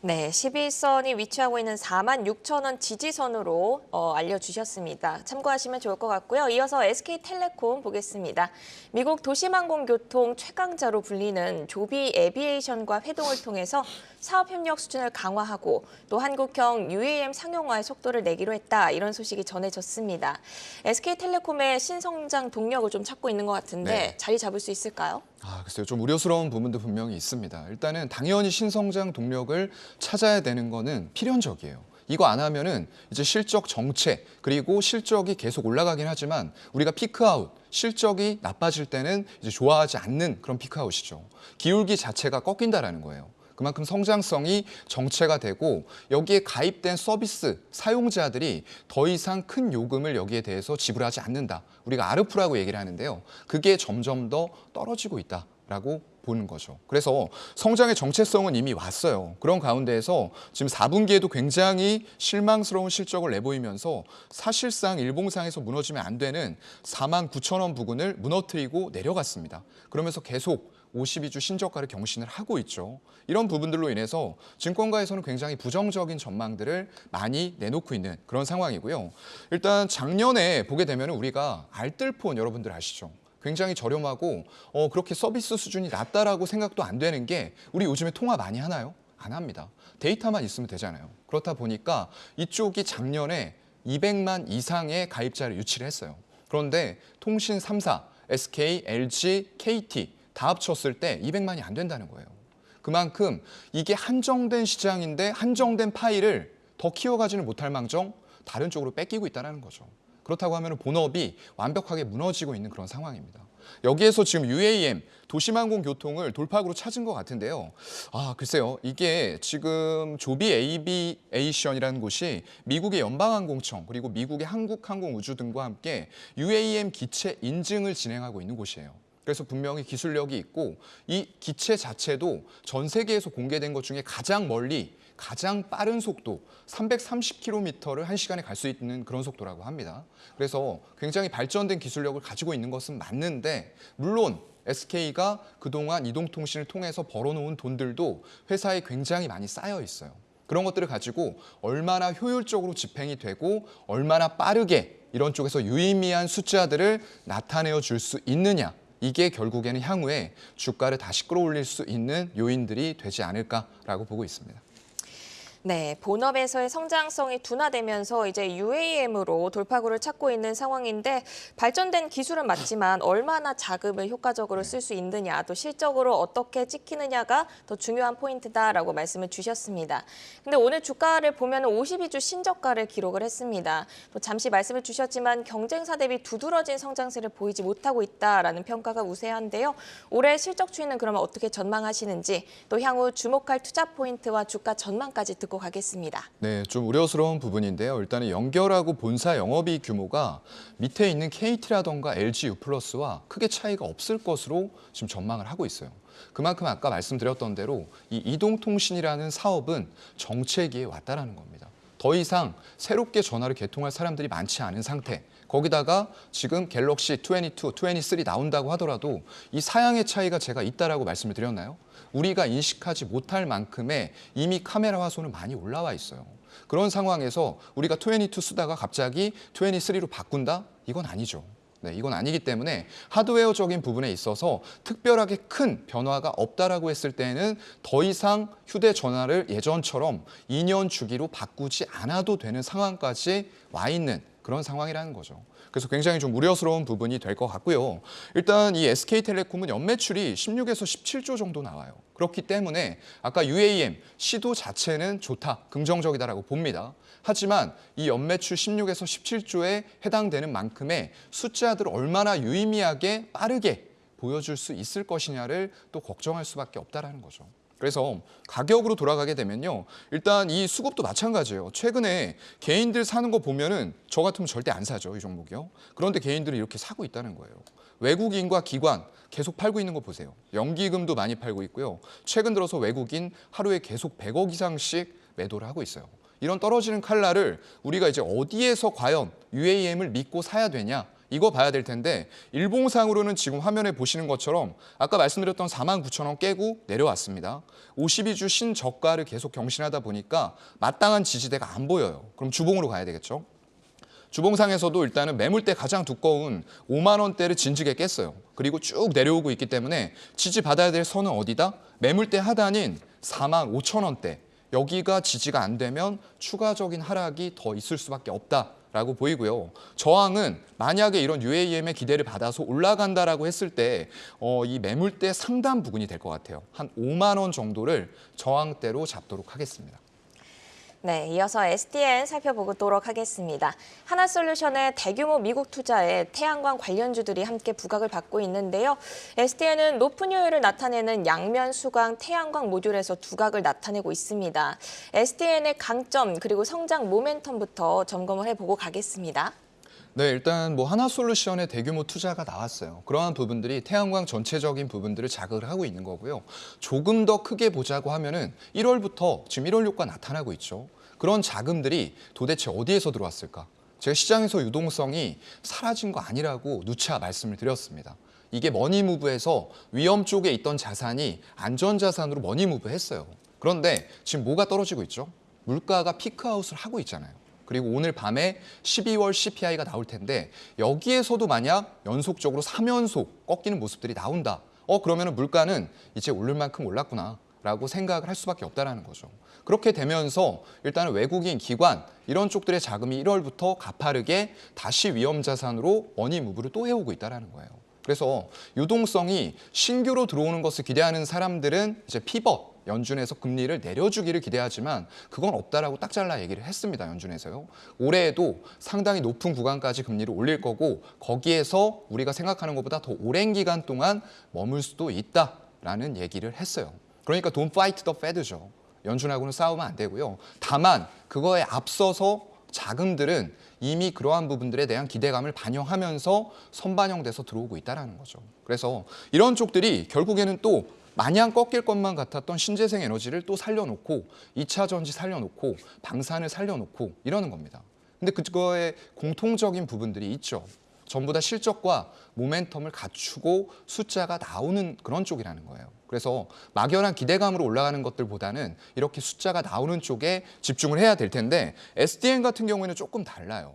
네, 11선이 위치하고 있는 46,000원 지지선으로 알려주셨습니다. 참고하시면 좋을 것 같고요. 이어서 SK텔레콤 보겠습니다. 미국 도심항공교통 최강자로 불리는 조비 에비에이션과 회동을 통해서 사업 협력 수준을 강화하고 또 한국형 UAM 상용화의 속도를 내기로 했다. 이런 소식이 전해졌습니다. SK텔레콤의 신성장 동력을 좀 찾고 있는 것 같은데 네. 자리 잡을 수 있을까요? 글쎄요. 좀 우려스러운 부분도 분명히 있습니다. 일단은 당연히 신성장 동력을 찾아야 되는 거는 필연적이에요. 이거 안 하면은 이제 실적 정체 그리고 실적이 계속 올라가긴 하지만 우리가 피크아웃, 실적이 나빠질 때는 이제 좋아하지 않는 그런 피크아웃이죠. 기울기 자체가 꺾인다라는 거예요. 그만큼 성장성이 정체가 되고 여기에 가입된 서비스 사용자들이 더 이상 큰 요금을 여기에 대해서 지불하지 않는다. 우리가 아르프라고 얘기를 하는데요. 그게 점점 더 떨어지고 있다라고 보는 거죠. 그래서 성장의 정체성은 이미 왔어요. 그런 가운데에서 지금 4분기에도 굉장히 실망스러운 실적을 내보이면서 사실상 일봉상에서 무너지면 안 되는 49,000원 부근을 무너뜨리고 내려갔습니다. 그러면서 계속 52주 신저가를 경신을 하고 있죠. 이런 부분들로 인해서 증권가에서는 굉장히 부정적인 전망들을 많이 내놓고 있는 그런 상황이고요. 일단 작년에 보게 되면 우리가 알뜰폰 여러분들 아시죠? 굉장히 저렴하고 그렇게 서비스 수준이 낮다라고 생각도 안 되는 게 우리 요즘에 통화 많이 하나요? 안 합니다. 데이터만 있으면 되잖아요. 그렇다 보니까 이쪽이 작년에 200만 이상의 가입자를 유치를 했어요. 그런데 통신 3사, SK, LG, KT 다 합쳤을 때 200만이 안 된다는 거예요. 그만큼 이게 한정된 시장인데 한정된 파일을 더 키워가지는 못할 망정 다른 쪽으로 뺏기고 있다는 거죠. 그렇다고 하면 본업이 완벽하게 무너지고 있는 그런 상황입니다. 여기에서 지금 UAM, 도심항공교통을 돌파구로 찾은 것 같은데요. 글쎄요. 이게 지금 조비 에이비에이션이라는 곳이 미국의 연방항공청 그리고 미국의 한국항공우주 등과 함께 UAM 기체 인증을 진행하고 있는 곳이에요. 그래서 분명히 기술력이 있고 이 기체 자체도 전 세계에서 공개된 것 중에 가장 멀리 가장 빠른 속도 330km를 1시간에 갈 수 있는 그런 속도라고 합니다. 그래서 굉장히 발전된 기술력을 가지고 있는 것은 맞는데 물론 SK가 그동안 이동통신을 통해서 벌어놓은 돈들도 회사에 굉장히 많이 쌓여 있어요. 그런 것들을 가지고 얼마나 효율적으로 집행이 되고 얼마나 빠르게 이런 쪽에서 유의미한 숫자들을 나타내어 줄 수 있느냐. 이게 결국에는 향후에 주가를 다시 끌어올릴 수 있는 요인들이 되지 않을까라고 보고 있습니다. 네, 본업에서의 성장성이 둔화되면서 이제 UAM으로 돌파구를 찾고 있는 상황인데 발전된 기술은 맞지만 얼마나 자금을 효과적으로 쓸 수 있느냐 또 실적으로 어떻게 찍히느냐가 더 중요한 포인트다라고 말씀을 주셨습니다. 근데 오늘 주가를 보면 52주 신저가를 기록을 했습니다. 또 잠시 말씀을 주셨지만 경쟁사 대비 두드러진 성장세를 보이지 못하고 있다라는 평가가 우세한데요. 올해 실적 추이는 그러면 어떻게 전망하시는지 또 향후 주목할 투자 포인트와 주가 전망까지 듣고 가겠습니다. 네, 좀 우려스러운 부분인데요. 일단은 연결하고 본사 영업이익 규모가 밑에 있는 KT라던가 LG U+와 크게 차이가 없을 것으로 지금 전망을 하고 있어요. 그만큼 아까 말씀드렸던 대로 이 이동통신이라는 사업은 정체기에 왔다라는 겁니다. 더 이상 새롭게 전화를 개통할 사람들이 많지 않은 상태. 거기다가 지금 갤럭시 22, 23 나온다고 하더라도 이 사양의 차이가 제가 있다라고 말씀을 드렸나요? 우리가 인식하지 못할 만큼의 이미 카메라 화소는 많이 올라와 있어요. 그런 상황에서 우리가 22 쓰다가 갑자기 23로 바꾼다? 이건 아니죠. 네, 이건 아니기 때문에 하드웨어적인 부분에 있어서 특별하게 큰 변화가 없다라고 했을 때는 더 이상 휴대전화를 예전처럼 2년 주기로 바꾸지 않아도 되는 상황까지 와 있는 그런 상황이라는 거죠. 그래서 굉장히 좀 우려스러운 부분이 될 것 같고요. 일단 이 SK텔레콤은 연매출이 16에서 17조 정도 나와요. 그렇기 때문에 아까 UAM 시도 자체는 좋다, 긍정적이다라고 봅니다. 하지만 이 연매출 16에서 17조에 해당되는 만큼의 숫자들을 얼마나 유의미하게 빠르게 보여줄 수 있을 것이냐를 또 걱정할 수밖에 없다라는 거죠. 그래서 가격으로 돌아가게 되면요. 일단 이 수급도 마찬가지예요. 최근에 개인들 사는 거 보면은 저 같으면 절대 안 사죠, 이 종목이요. 그런데 개인들이 이렇게 사고 있다는 거예요. 외국인과 기관 계속 팔고 있는 거 보세요. 연기금도 많이 팔고 있고요. 최근 들어서 외국인 하루에 계속 100억 이상씩 매도를 하고 있어요. 이런 떨어지는 칼날을 우리가 이제 어디에서 과연 UAM을 믿고 사야 되냐? 이거 봐야 될 텐데 일봉상으로는 지금 화면에 보시는 것처럼 아까 말씀드렸던 49,000원 깨고 내려왔습니다. 52주 신저가를 계속 경신하다 보니까 마땅한 지지대가 안 보여요. 그럼 주봉으로 가야 되겠죠. 주봉상에서도 일단은 매물대 가장 두꺼운 5만 원대를 진지게 깼어요. 그리고 쭉 내려오고 있기 때문에 지지받아야 될 선은 어디다? 매물대 하단인 4만 5천 원대. 여기가 지지가 안 되면 추가적인 하락이 더 있을 수밖에 없다라고 보이고요. 저항은 만약에 이런 UAM의 기대를 받아서 올라간다라고 했을 때 이 매물대 상단 부근이 될 것 같아요. 한 5만 원 정도를 저항대로 잡도록 하겠습니다. 네, 이어서 SDN 살펴보도록 하겠습니다. 하나솔루션의 대규모 미국 투자에 태양광 관련주들이 함께 부각을 받고 있는데요. SDN은 높은 효율을 나타내는 양면 수광 태양광 모듈에서 두각을 나타내고 있습니다. SDN의 강점 그리고 성장 모멘텀부터 점검을 해보고 가겠습니다. 네, 일단 하나솔루션의 대규모 투자가 나왔어요. 그러한 부분들이 태양광 전체적인 부분들을 자극을 하고 있는 거고요. 조금 더 크게 보자고 하면은 1월부터 지금 1월 효과 나타나고 있죠. 그런 자금들이 도대체 어디에서 들어왔을까? 제가 시장에서 유동성이 사라진 거 아니라고 누차 말씀을 드렸습니다. 이게 머니무브에서 위험 쪽에 있던 자산이 안전자산으로 머니무브 했어요. 그런데 지금 뭐가 떨어지고 있죠? 물가가 피크아웃을 하고 있잖아요. 그리고 오늘 밤에 12월 CPI가 나올 텐데 여기에서도 만약 연속적으로 3연속 꺾이는 모습들이 나온다. 그러면 물가는 이제 오를 만큼 올랐구나라고 생각을 할 수밖에 없다라는 거죠. 그렇게 되면서 일단은 외국인 기관 이런 쪽들의 자금이 1월부터 가파르게 다시 위험 자산으로 머니 무브를 또 해오고 있다라는 거예요. 그래서 유동성이 신규로 들어오는 것을 기대하는 사람들은 이제 피벗 연준에서 금리를 내려주기를 기대하지만 그건 없다라고 딱 잘라 얘기를 했습니다. 연준에서요. 올해에도 상당히 높은 구간까지 금리를 올릴 거고 거기에서 우리가 생각하는 것보다 더 오랜 기간 동안 머물 수도 있다라는 얘기를 했어요. 그러니까 don't fight the Fed죠. 연준하고는 싸우면 안 되고요. 다만 그거에 앞서서 자금들은 이미 그러한 부분들에 대한 기대감을 반영하면서 선반영돼서 들어오고 있다는 거죠. 그래서 이런 쪽들이 결국에는 또 마냥 꺾일 것만 같았던 신재생 에너지를 또 살려놓고 2차 전지 살려놓고 방산을 살려놓고 이러는 겁니다. 근데 그거에 공통적인 부분들이 있죠. 전부 다 실적과 모멘텀을 갖추고 숫자가 나오는 그런 쪽이라는 거예요. 그래서 막연한 기대감으로 올라가는 것들보다는 이렇게 숫자가 나오는 쪽에 집중을 해야 될 텐데 SDN 같은 경우에는 조금 달라요.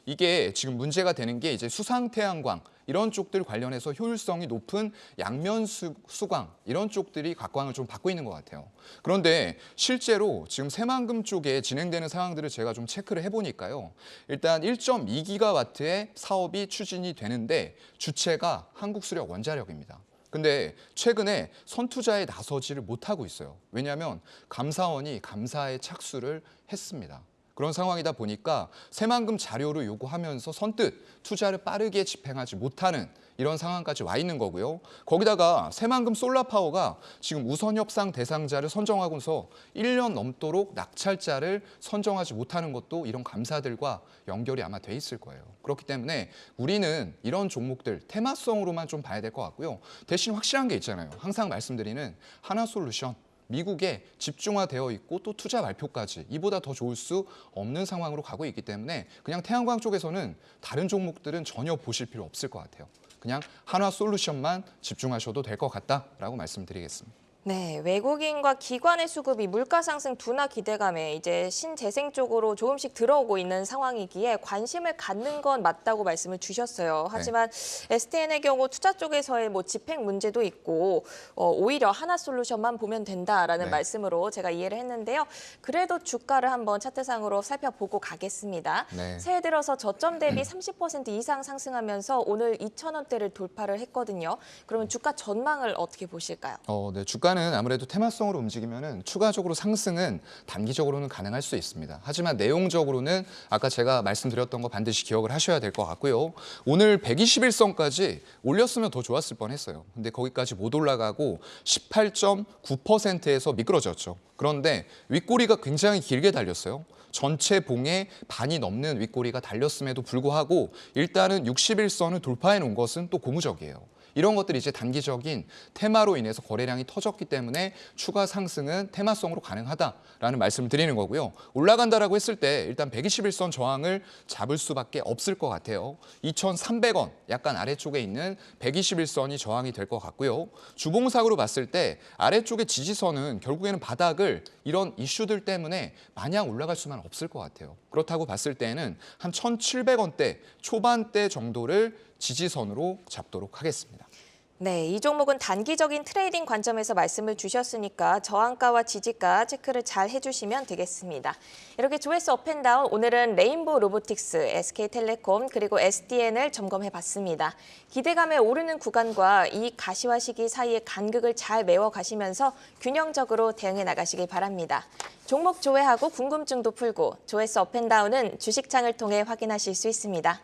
이게 지금 문제가 되는 게 이제 수상태양광 이런 쪽들 관련해서 효율성이 높은 양면 수광 이런 쪽들이 각광을 좀 받고 있는 것 같아요. 그런데 실제로 지금 새만금 쪽에 진행되는 상황들을 제가 좀 체크를 해보니까요. 일단 1.2기가와트의 사업이 추진이 되는데 주체가 한국수력 원자력입니다. 근데 최근에 선투자에 나서지를 못하고 있어요. 왜냐하면 감사원이 감사에 착수를 했습니다. 그런 상황이다 보니까 새만금 자료를 요구하면서 선뜻 투자를 빠르게 집행하지 못하는 이런 상황까지 와 있는 거고요. 거기다가 새만금 솔라파워가 지금 우선 협상 대상자를 선정하고서 1년 넘도록 낙찰자를 선정하지 못하는 것도 이런 감사들과 연결이 아마 돼 있을 거예요. 그렇기 때문에 우리는 이런 종목들 테마성으로만 좀 봐야 될 것 같고요. 대신 확실한 게 있잖아요. 항상 말씀드리는 하나솔루션. 미국에 집중화되어 있고 또 투자 발표까지 이보다 더 좋을 수 없는 상황으로 가고 있기 때문에 그냥 태양광 쪽에서는 다른 종목들은 전혀 보실 필요 없을 것 같아요. 그냥 한화솔루션만 집중하셔도 될 것 같다라고 말씀드리겠습니다. 네, 외국인과 기관의 수급이 물가 상승 둔화 기대감에 이제 신재생 쪽으로 조금씩 들어오고 있는 상황이기에 관심을 갖는 건 맞다고 말씀을 주셨어요. 하지만 STN의 경우 투자 쪽에서의 뭐 집행 문제도 있고 오히려 하나솔루션만 보면 된다라는 네. 말씀으로 제가 이해를 했는데요. 그래도 주가를 한번 차트상으로 살펴보고 가겠습니다. 네. 새해 들어서 저점 대비 30% 이상 상승하면서 오늘 2,000원대를 돌파를 했거든요. 그러면 주가 전망을 어떻게 보실까요? 네, 주가는 아무래도 테마성으로 움직이면은 추가적으로 상승은 단기적으로는 가능할 수 있습니다. 하지만 내용적으로는 아까 제가 말씀드렸던 거 반드시 기억을 하셔야 될 것 같고요. 오늘 121선까지 올렸으면 더 좋았을 뻔했어요. 근데 거기까지 못 올라가고 18.9%에서 미끄러졌죠. 그런데 윗꼬리가 굉장히 길게 달렸어요. 전체 봉의 반이 넘는 윗꼬리가 달렸음에도 불구하고 일단은 61선을 돌파해 놓은 것은 또 고무적이에요. 이런 것들이 이제 단기적인 테마로 인해서 거래량이 터졌기 때문에 추가 상승은 테마성으로 가능하다라는 말씀을 드리는 거고요. 올라간다라고 했을 때 일단 121선 저항을 잡을 수밖에 없을 것 같아요. 2,300원 약간 아래쪽에 있는 121선이 저항이 될 것 같고요. 주봉상으로 봤을 때 아래쪽의 지지선은 결국에는 바닥을 이런 이슈들 때문에 마냥 올라갈 수만 없을 것 같아요. 그렇다고 봤을 때는 한 1,700원대 초반대 정도를 지지선으로 잡도록 하겠습니다. 네, 이 종목은 단기적인 트레이딩 관점에서 말씀을 주셨으니까 저항가와 지지가 체크를 잘 해주시면 되겠습니다. 이렇게 조회수 업앤다운 오늘은 레인보우 로보틱스, SK텔레콤 그리고 SDN을 점검해봤습니다. 기대감에 오르는 구간과 이익 가시화 시기 사이의 간극을 잘 메워가시면서 균형적으로 대응해 나가시길 바랍니다. 종목 조회하고 궁금증도 풀고 조회수 업앤다운은 주식창을 통해 확인하실 수 있습니다.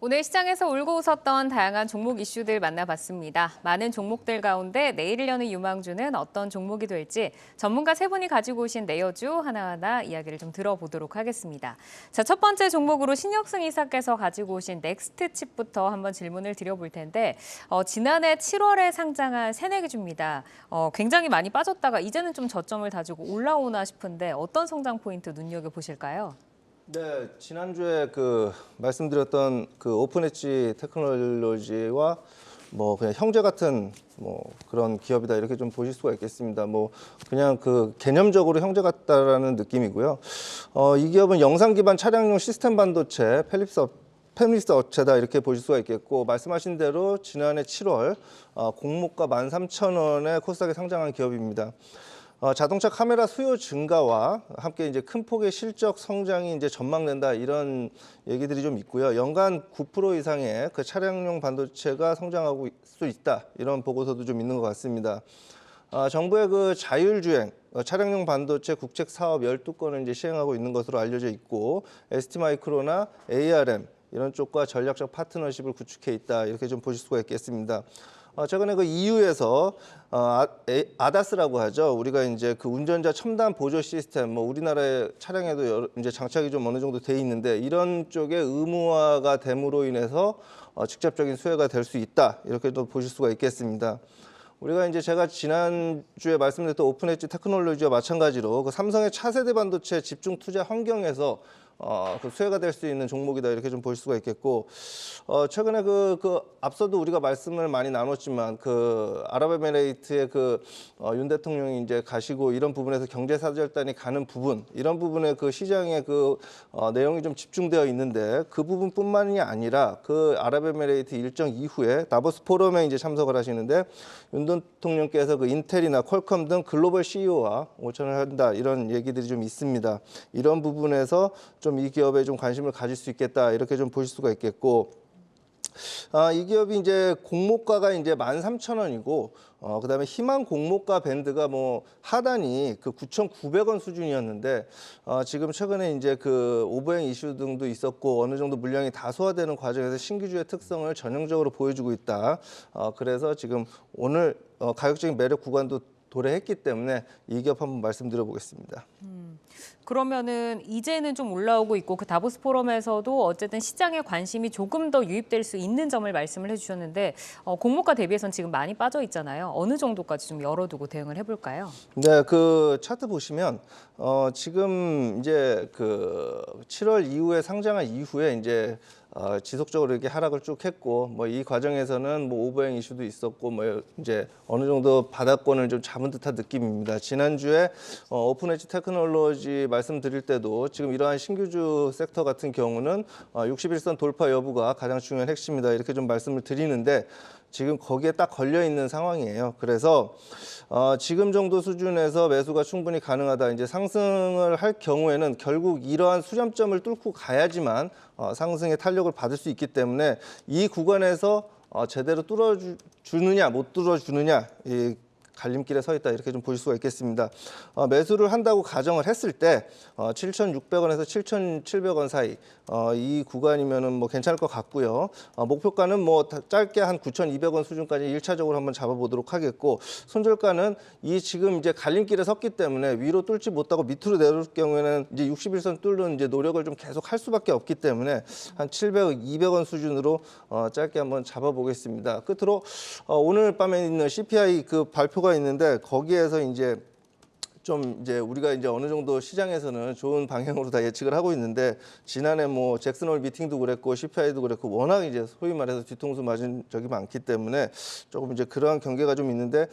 오늘 시장에서 울고 웃었던 다양한 종목 이슈들 만나봤습니다. 많은 종목들 가운데 내일을 여는 유망주는 어떤 종목이 될지 전문가 세 분이 가지고 오신 내여주 하나하나 이야기를 좀 들어보도록 하겠습니다. 자, 첫 번째 종목으로 신혁승 이사께서 가지고 오신 넥스트칩부터 한번 질문을 드려볼 텐데 지난해 7월에 상장한 새내기주입니다. 굉장히 많이 빠졌다가 이제는 좀 저점을 다지고 올라오나 싶은데 어떤 성장 포인트 눈여겨보실까요? 네, 지난주에 말씀드렸던 오픈 엣지 테크놀로지와 그냥 형제 같은 그런 기업이다 이렇게 좀 보실 수가 있겠습니다. 그냥 개념적으로 형제 같다라는 느낌이고요. 이 기업은 영상 기반 차량용 시스템 반도체 펠립스 업체다 이렇게 보실 수가 있겠고, 말씀하신 대로 지난해 7월 공모가 13,000원에 코스닥에 상장한 기업입니다. 자동차 카메라 수요 증가와 함께 이제 큰 폭의 실적 성장이 이제 전망된다 이런 얘기들이 좀 있고요. 연간 9% 이상의 차량용 반도체가 성장하고 수 있다 이런 보고서도 좀 있는 것 같습니다. 정부의 자율주행 차량용 반도체 국책 사업 12건을 이제 시행하고 있는 것으로 알려져 있고, ST마이크로나 ARM 이런 쪽과 전략적 파트너십을 구축해 있다 이렇게 좀 보실 수가 있겠습니다. 최근에 EU에서 아다스라고 하죠. 우리가 이제 운전자 첨단 보조 시스템, 우리나라의 차량에도 이제 장착이 좀 어느 정도 돼 있는데 이런 쪽에 의무화가 됨으로 인해서 직접적인 수혜가 될 수 있다 이렇게 또 보실 수가 있겠습니다. 우리가 이제 제가 지난주에 말씀드렸던 오픈 엣지 테크놀로지와 마찬가지로 삼성의 차세대 반도체 집중 투자 환경에서 수혜가 될 수 있는 종목이다 이렇게 좀 볼 수가 있겠고, 최근에 앞서도 우리가 말씀을 많이 나눴지만 아랍에미레이트의 윤 대통령이 이제 가시고 이런 부분에서 경제사절단이 가는 부분, 이런 부분에 시장에 내용이 좀 집중되어 있는데, 그 부분뿐만이 아니라 아랍에미레이트 일정 이후에 다보스 포럼에 이제 참석을 하시는데 윤 대통령께서 인텔이나 퀄컴 등 글로벌 CEO와 오찬을 한다 이런 얘기들이 좀 있습니다. 이런 부분에서 좀 이 기업에 좀 관심을 가질 수 있겠다 이렇게 좀 보실 수가 있겠고. 이 기업이 이제 공모가가 이제 13,000원이고, 그다음에 희망 공모가 밴드가 뭐 하단이 그 9,900원 수준이었는데, 지금 최근에 이제 그 오버행 이슈 등도 있었고 어느 정도 물량이 다소화되는 과정에서 신규주의 특성을 전형적으로 보여주고 있다. 그래서 지금 오늘 가격적인 매력 구간도 도래했기 때문에 이 기업 한번 말씀드려보겠습니다. 그러면은 이제는 좀 올라오고 있고 그 다보스 포럼에서도 어쨌든 시장에 관심이 조금 더 유입될 수 있는 점을 말씀을 해주셨는데 공모가 대비해서는 지금 많이 빠져 있잖아요. 어느 정도까지 좀 열어두고 대응을 해볼까요? 네, 그 차트 보시면 지금 이제 그 7월 이후에 상장한 이후에 이제 지속적으로 이렇게 하락을 쭉 했고 뭐 이 과정에서는 뭐 오버행 이슈도 있었고 뭐 이제 어느 정도 바닥권을 좀 잡은 듯한 느낌입니다. 지난주에 오픈 엣지 테크놀로지 말씀드릴 때도 지금 이러한 신규주 섹터 같은 경우는 61선 돌파 여부가 가장 중요한 핵심이다 이렇게 좀 말씀을 드리는데 지금 거기에 딱 걸려 있는 상황이에요. 그래서 지금 정도 수준에서 매수가 충분히 가능하다. 이제 상승을 할 경우에는 결국 이러한 수렴점을 뚫고 가야지만 상승의 탄력을 받을 수 있기 때문에 이 구간에서 제대로 뚫어주느냐 못 뚫어주느냐 이 갈림길에 서 있다 이렇게 좀 보실 수가 있겠습니다. 매수를 한다고 가정을 했을 때 7,600원에서 7,700원 사이 이 구간이면은 뭐 괜찮을 것 같고요. 목표가는 뭐 짧게 한 9,200원 수준까지 1차적으로 한번 잡아보도록 하겠고 손절가는 이 지금 이제 갈림길에 섰기 때문에 위로 뚫지 못하고 밑으로 내려올 경우에는 이제 61선 뚫는 이제 노력을 좀 계속 할 수밖에 없기 때문에 한 700원, 200원 수준으로 짧게 한번 잡아보겠습니다. 끝으로 오늘 밤에 있는 CPI 그 발표가 있는데 거기에서 이제 좀 이제 우리가 이제 어느 정도 시장에서는 좋은 방향으로 다 예측을 하고 있는데 지난해 뭐 잭슨 홀 미팅도 그랬고 CPI도 그랬고 워낙 이제 소위 말해서 뒤통수 맞은 적이 많기 때문에 조금 이제 그러한 경계가 좀 있는데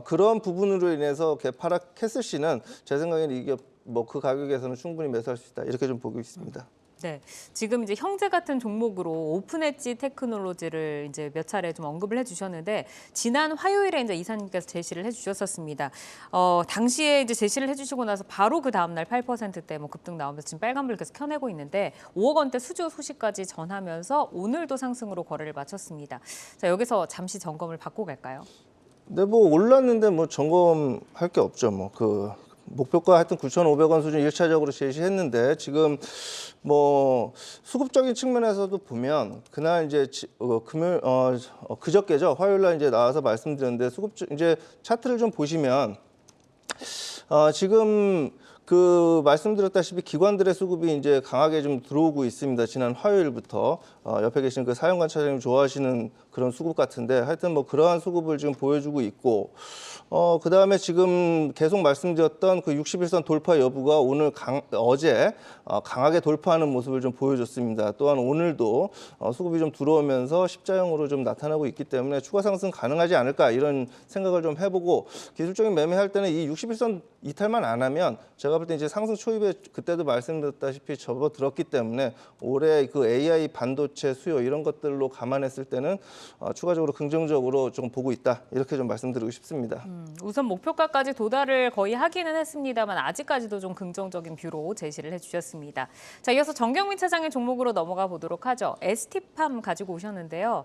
그러한 부분으로 인해서 개파락했을 시는 제 생각에는 이게 뭐 그 가격에서는 충분히 매수할 수 있다 이렇게 좀 보고 있습니다. 네, 지금 이제 형제 같은 종목으로 오픈 엣지 테크놀로지를 이제 몇 차례 좀 언급을 해주셨는데 지난 화요일에 이제 이사님께서 제시를 해주셨었습니다. 당시에 이제 제시를 해주시고 나서 바로 그 다음 날 8%대 뭐 급등 나오면서 지금 빨간불 계속 켜내고 있는데 5억 원대 수주 소식까지 전하면서 오늘도 상승으로 거래를 마쳤습니다. 자, 여기서 잠시 점검을 받고 갈까요? 네, 뭐 올랐는데 뭐 점검할 게 없죠. 뭐 그 목표가 하여튼 9,500원 수준 1차적으로 제시했는데 지금 뭐 수급적인 측면에서도 보면 그날 이제 금요일 그저께죠. 화요일 날 이제 나와서 말씀드렸는데 수급 이제 차트를 좀 보시면 지금 그 말씀드렸다시피 기관들의 수급이 이제 강하게 좀 들어오고 있습니다. 지난 화요일부터 옆에 계신 그 사용관 차장님 좋아하시는 그런 수급 같은데 하여튼 뭐 그러한 수급을 지금 보여주고 있고 그다음에 지금 계속 말씀드렸던 그 61선 돌파 여부가 오늘 어제 강하게 돌파하는 모습을 좀 보여줬습니다. 또한 오늘도 수급이 좀 들어오면서 십자형으로 좀 나타나고 있기 때문에 추가 상승 가능하지 않을까 이런 생각을 좀 해보고 기술적인 매매할 때는 이 61선 이탈만 안 하면 제가 볼 때 이제 상승 초입에 그때도 말씀드렸다시피 접어들었기 때문에 올해 그 AI 반도체 수요 이런 것들로 감안했을 때는 추가적으로 긍정적으로 좀 보고 있다 이렇게 좀 말씀드리고 싶습니다. 우선 목표가까지 도달을 거의 하기는 했습니다만 아직까지도 좀 긍정적인 뷰로 제시를 해주셨습니다. 자, 이어서 정경민 차장의 종목으로 넘어가 보도록 하죠. ST팜 가지고 오셨는데요.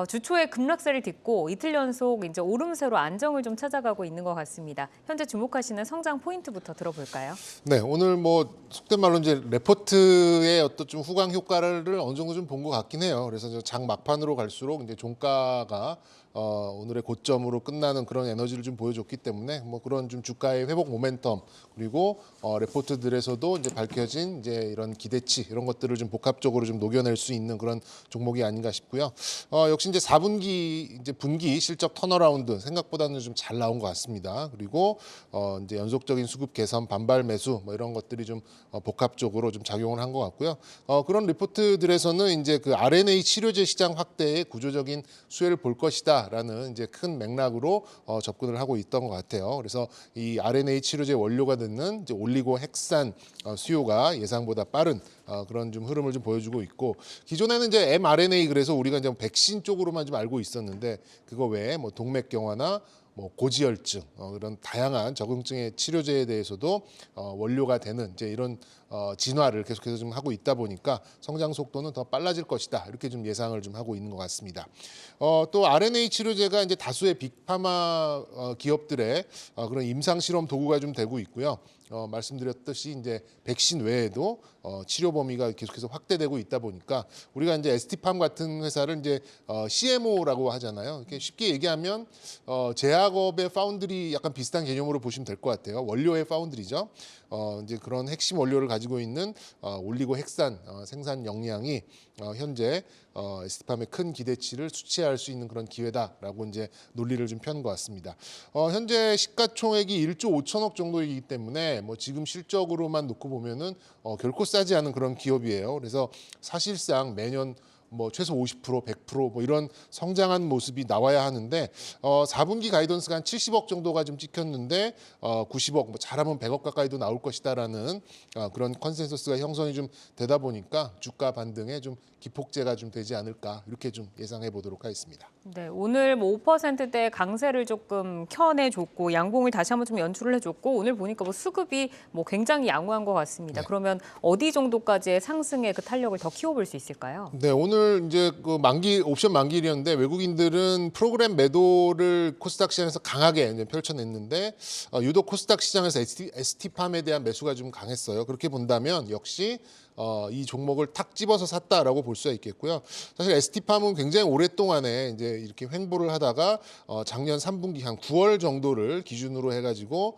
주초에 급락세를 딛고 이틀 연속 이제 오름세로 안정을 좀 찾아가고 있는 것 같습니다. 현재 주목하시는 성장 포인트부터 들어볼까요? 네, 오늘 뭐 속된 말로 이제 레포트의 어떤 좀 후광 효과를 어느 정도 좀 본 것 같긴 해요. 그래서 장 막판으로 갈수록 이제 종가가 오늘의 고점으로 끝나는 그런 에너지를 좀 보여줬기 때문에 뭐 그런 좀 주가의 회복 모멘텀 그리고 레포트들에서도 이제 밝혀진 이제 이런 기대치 이런 것들을 좀 복합적으로 좀 녹여낼 수 있는 그런 종목이 아닌가 싶고요. 역시 이제 4분기 이제 분기 실적 턴어라운드 생각보다는 좀 잘 나온 것 같습니다. 그리고 이제 연속적인 수급 개선, 반발 매수 뭐 이런 것들이 좀 복합적으로 좀 작용을 한 것 같고요. 그런 리포트들에서는 이제 그 RNA 치료제 시장 확대의 구조적인 수혜를 볼 것이다라는 이제 큰 맥락으로 접근을 하고 있던 것 같아요. 그래서 이 RNA 치료제 원료가 되는 이제 올리고 핵산 수요가 예상보다 빠른 그런 좀 흐름을 좀 보여주고 있고 기존에는 이제 mRNA 그래서 우리가 이제 백신 쪽으로만 좀 알고 있었는데 그거 외에 뭐 동맥경화나 뭐 고지혈증 그런 다양한 적응증의 치료제에 대해서도 원료가 되는 이제 이런 진화를 계속해서 좀 하고 있다 보니까 성장 속도는 더 빨라질 것이다 이렇게 좀 예상을 좀 하고 있는 것 같습니다. 또 RNA 치료제가 이제 다수의 빅파마 기업들의 그런 임상 실험 도구가 좀 되고 있고요. 말씀드렸듯이 이제 백신 외에도 치료 범위가 계속해서 확대되고 있다 보니까 우리가 이제 ST팜 같은 회사를 이제 CMO라고 하잖아요. 이렇게 쉽게 얘기하면 제약업의 파운드리 약간 비슷한 개념으로 보시면 될 것 같아요. 원료의 파운드리죠. 이제 그런 핵심 원료를 가지고 있는 올리고핵산 생산 역량이 현재 ST팜의 큰 기대치를 수치할 수 있는 그런 기회다라고 이제 논리를 좀 펴는 것 같습니다. 현재 시가총액이 1조 5천억 정도이기 때문에 뭐 지금 실적으로만 놓고 보면은 결코 싸지 않은 그런 기업이에요. 그래서 사실상 매년 뭐 최소 50%, 100% 이런 성장한 모습이 나와야 하는데 4분기 가이던스가 한 70억 정도가 좀 찍혔는데 90억, 뭐 잘하면 100억 가까이도 나올 것이다라는 그런 컨센서스가 형성이 좀 되다 보니까 주가 반등에 좀 기폭제가 좀 되지 않을까 이렇게 좀 예상해 보도록 하겠습니다. 네, 오늘 뭐 5%대 강세를 조금 켜내줬고 양봉을 다시 한번 좀 연출을 해줬고 오늘 보니까 뭐 수급이 뭐 굉장히 양호한 것 같습니다. 네. 그러면 어디 정도까지의 상승의 그 탄력을 더 키워볼 수 있을까요? 네, 오늘 이제 그 옵션 만기일이었는데 외국인들은 프로그램 매도를 코스닥 시장에서 강하게 이제 펼쳐냈는데 유독 코스닥 시장에서 ST팜에 대한 매수가 좀 강했어요. 그렇게 본다면 역시 이 종목을 탁 집어서 샀다라고 볼 수가 있겠고요. 사실 ST팜은 굉장히 오랫동안에 이제 이렇게 횡보를 하다가 작년 3분기 한 9월 정도를 기준으로 해가지고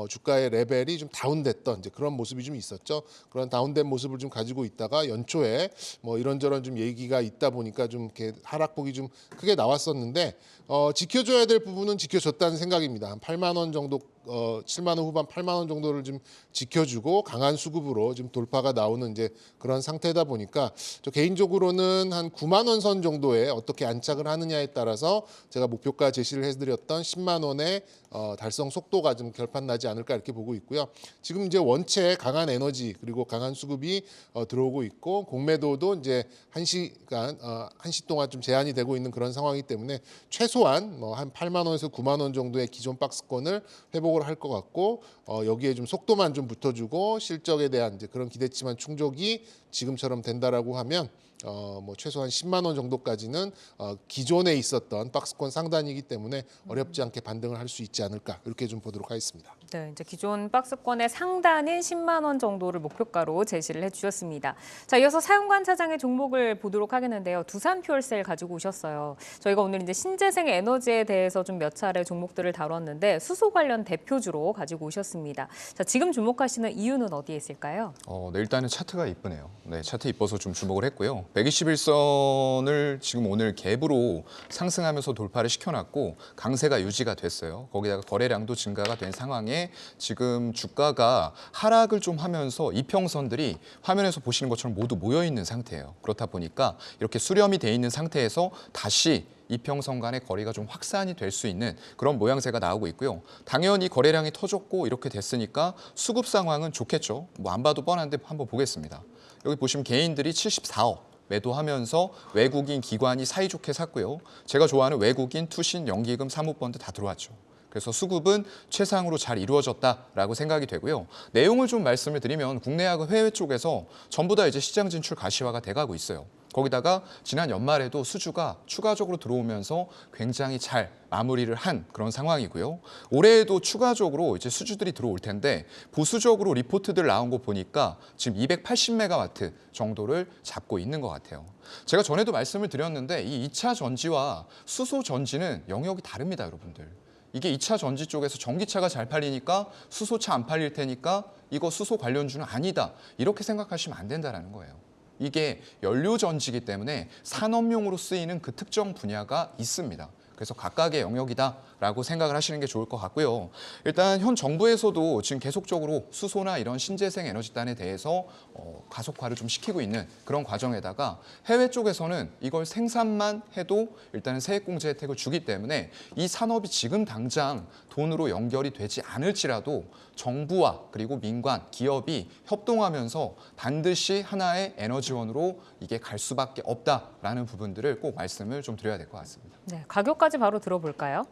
주가의 레벨이 좀 다운됐던 이제 그런 모습이 좀 있었죠. 그런 다운된 모습을 좀 가지고 있다가 연초에 뭐 이런저런 좀 얘기가 있다 보니까 좀 이렇게 하락폭이 좀 크게 나왔었는데 지켜줘야 될 부분은 지켜줬다는 생각입니다. 한 8만 원 정도 7만 원 후반 8만 원 정도를 좀 지켜주고 강한 수급으로 좀 돌파가 나오는 이제 그런 상태다 보니까 저 개인적으로는 한 9만 원 선 정도에 어떻게 안착을 하느냐에 따라서 제가 목표가 제시를 해드렸던 10만 원의 달성 속도가 좀 결판 나지 않을까 이렇게 보고 있고요. 지금 이제 원체 강한 에너지 그리고 강한 수급이 들어오고 있고 공매도도 이제 1시 동안 좀 제한이 되고 있는 그런 상황이기 때문에 최소한 뭐 한 8만 원에서 9만 원 정도의 기존 박스권을 회복을 할 것 같고 여기에 좀 속도만 좀 붙어주고 실적에 대한 이제 그런 기대치만 충족이 지금처럼 된다라고 하면 뭐 최소한 10만 원 정도까지는 기존에 있었던 박스권 상단이기 때문에 어렵지 않게 반등을 할 수 있지 않을까 이렇게 좀 보도록 하겠습니다. 네, 이제 기존 박스권의 상단인 10만 원 정도를 목표가로 제시를 해주셨습니다. 자, 이어서 사용관 차장의 종목을 보도록 하겠는데요. 두산퓨얼셀 가지고 오셨어요. 저희가 오늘 이제 신재생 에너지에 대해서 좀 몇 차례 종목들을 다뤘는데 수소 관련 대표주로 가지고 오셨습니다. 자, 지금 주목하시는 이유는 어디에 있을까요? 네, 일단은 차트가 이쁘네요. 네, 차트 이뻐서 좀 주목을 했고요. 121선을 지금 오늘 갭으로 상승하면서 돌파를 시켜놨고 강세가 유지가 됐어요. 거기다가 거래량도 증가가 된 상황에 지금 주가가 하락을 좀 하면서 이평선들이 화면에서 보시는 것처럼 모두 모여있는 상태예요. 그렇다 보니까 이렇게 수렴이 돼 있는 상태에서 다시 이평선 간의 거리가 좀 확산이 될 수 있는 그런 모양새가 나오고 있고요. 당연히 거래량이 터졌고 이렇게 됐으니까 수급 상황은 좋겠죠. 뭐 안 봐도 뻔한데 한번 보겠습니다. 여기 보시면 개인들이 74억 매도하면서 외국인 기관이 사이좋게 샀고요. 제가 좋아하는 외국인, 투신, 연기금, 사모펀드 다 들어왔죠. 그래서 수급은 최상으로 잘 이루어졌다라고 생각이 되고요. 내용을 좀 말씀을 드리면 국내하고 해외 쪽에서 전부 다 이제 시장 진출 가시화가 돼가고 있어요. 거기다가 지난 연말에도 수주가 추가적으로 들어오면서 굉장히 잘 마무리를 한 그런 상황이고요. 올해에도 추가적으로 이제 수주들이 들어올 텐데 보수적으로 리포트들 나온 거 보니까 지금 280메가와트 정도를 잡고 있는 것 같아요. 제가 전에도 말씀을 드렸는데 이 2차 전지와 수소 전지는 영역이 다릅니다, 여러분들. 이게 2차 전지 쪽에서 전기차가 잘 팔리니까 수소차 안 팔릴 테니까 이거 수소 관련주는 아니다. 이렇게 생각하시면 안 된다는 거예요. 이게 연료 전지이기 때문에 산업용으로 쓰이는 그 특정 분야가 있습니다. 그래서 각각의 영역이다라고 생각을 하시는 게 좋을 것 같고요. 일단 현 정부에서도 지금 계속적으로 수소나 이런 신재생 에너지단에 대해서 가속화를 좀 시키고 있는 그런 과정에다가 해외 쪽에서는 이걸 생산만 해도 일단은 세액공제 혜택을 주기 때문에 이 산업이 지금 당장 돈으로 연결이 되지 않을지라도 정부와 그리고 민관, 기업이 협동하면서 반드시 하나의 에너지원으로 이게 갈 수밖에 없다라는 부분들을 꼭 말씀을 좀 드려야 될 것 같습니다. 네, 가격 정보까지 바로 들어볼까요?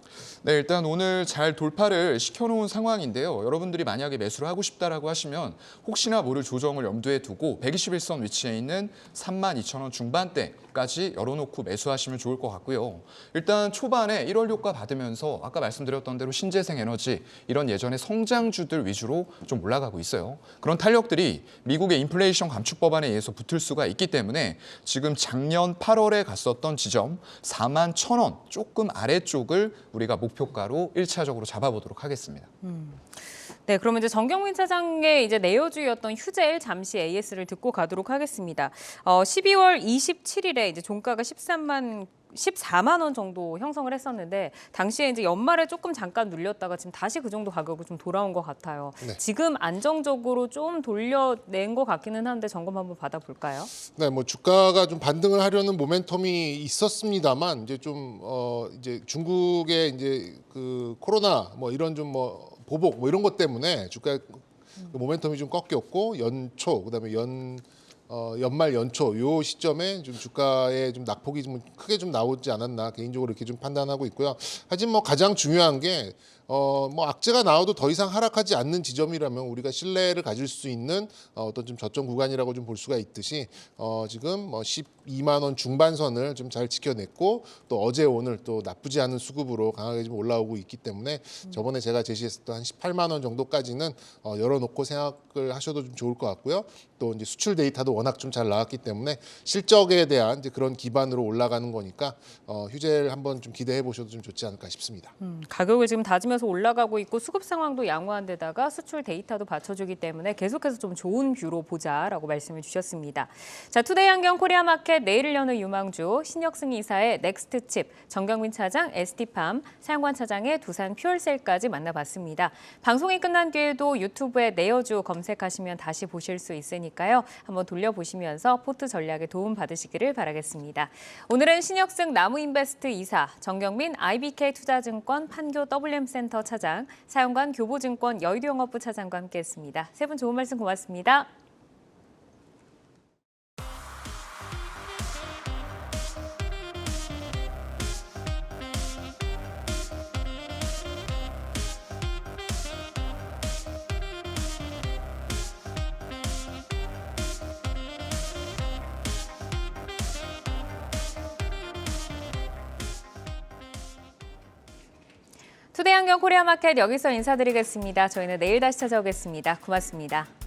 네, 일단 오늘 잘 돌파를 시켜놓은 상황인데요. 여러분들이 만약에 매수를 하고 싶다라고 하시면 혹시나 모를 조정을 염두에 두고 121선 위치에 있는 32,000원 중반대까지 열어놓고 매수하시면 좋을 것 같고요. 일단 초반에 1월 효과 받으면서 아까 말씀드렸던 대로 신재생에너지 이런 예전의 성장주들 위주로 좀 올라가고 있어요. 그런 탄력들이 미국의 인플레이션 감축 법안에 의해서 붙을 수가 있기 때문에 지금 작년 8월에 갔었던 지점 41,000원 조금 아래쪽을 우리가 목표가로 1차적으로 잡아보도록 하겠습니다. 네, 그러면 이제 정경민 차장의 이제 내여주였던 휴젤 잠시 AS를 듣고 가도록 하겠습니다. 12월 27일에 이제 종가가 14만 원 정도 형성을 했었는데 당시에 이제 연말에 조금 잠깐 눌렸다가 지금 다시 그 정도 가격으로 좀 돌아온 것 같아요. 네. 지금 안정적으로 좀 돌려낸 것 같기는 한데 점검 한번 받아볼까요? 네, 뭐 주가가 좀 반등을 하려는 모멘텀이 있었습니다만 이제 좀 이제 중국의 이제 그 코로나 뭐 이런 좀 뭐 보복 뭐 이런 것 때문에 주가 모멘텀이 좀 꺾였고 연초 그다음에 연말 연초 요 시점에 좀 주가에 좀 낙폭이 좀 크게 좀 나오지 않았나 개인적으로 이렇게 좀 판단하고 있고요. 하지만 뭐 가장 중요한 게 뭐 악재가 나와도 더 이상 하락하지 않는 지점이라면 우리가 신뢰를 가질 수 있는 어떤 좀 저점 구간이라고 좀 볼 수가 있듯이 지금 뭐 12만 원 중반선을 좀 잘 지켜냈고 또 어제 오늘 또 나쁘지 않은 수급으로 강하게 좀 올라오고 있기 때문에 저번에 제가 제시했었던 한 18만 원 정도까지는 열어놓고 생각을 하셔도 좀 좋을 것 같고요. 또 이제 수출 데이터도 워낙 좀 잘 나왔기 때문에 실적에 대한 이제 그런 기반으로 올라가는 거니까 휴재를 한번 좀 기대해 보셔도 좀 좋지 않을까 싶습니다. 가격을 지금 다지면서 올라가고 있고 수급 상황도 양호한 데다가 수출 데이터도 받쳐주기 때문에 계속해서 좀 좋은 뷰로 보자라고 말씀을 주셨습니다. 자, 투데이 안경 코리아마켓 내일을 여는 유망주 신혁승 이사의 넥스트칩, 정경민 차장, ST팜, 사용관 차장의 두산 퓨얼셀까지 만나봤습니다. 방송이 끝난 뒤에도 유튜브에 내여주 검색하시면 다시 보실 수 있으니까요. 한번 돌려보시면서 포트 전략에 도움 받으시기를 바라겠습니다. 오늘은 신혁승 나무인베스트 이사, 정경민 IBK 투자증권 판교 WM센터 차장, 사용관 교보증권 여의도영업부 차장과 함께했습니다. 세 분 좋은 말씀 고맙습니다. 투데이 안경 코리아마켓 여기서 인사드리겠습니다. 저희는 내일 다시 찾아오겠습니다. 고맙습니다.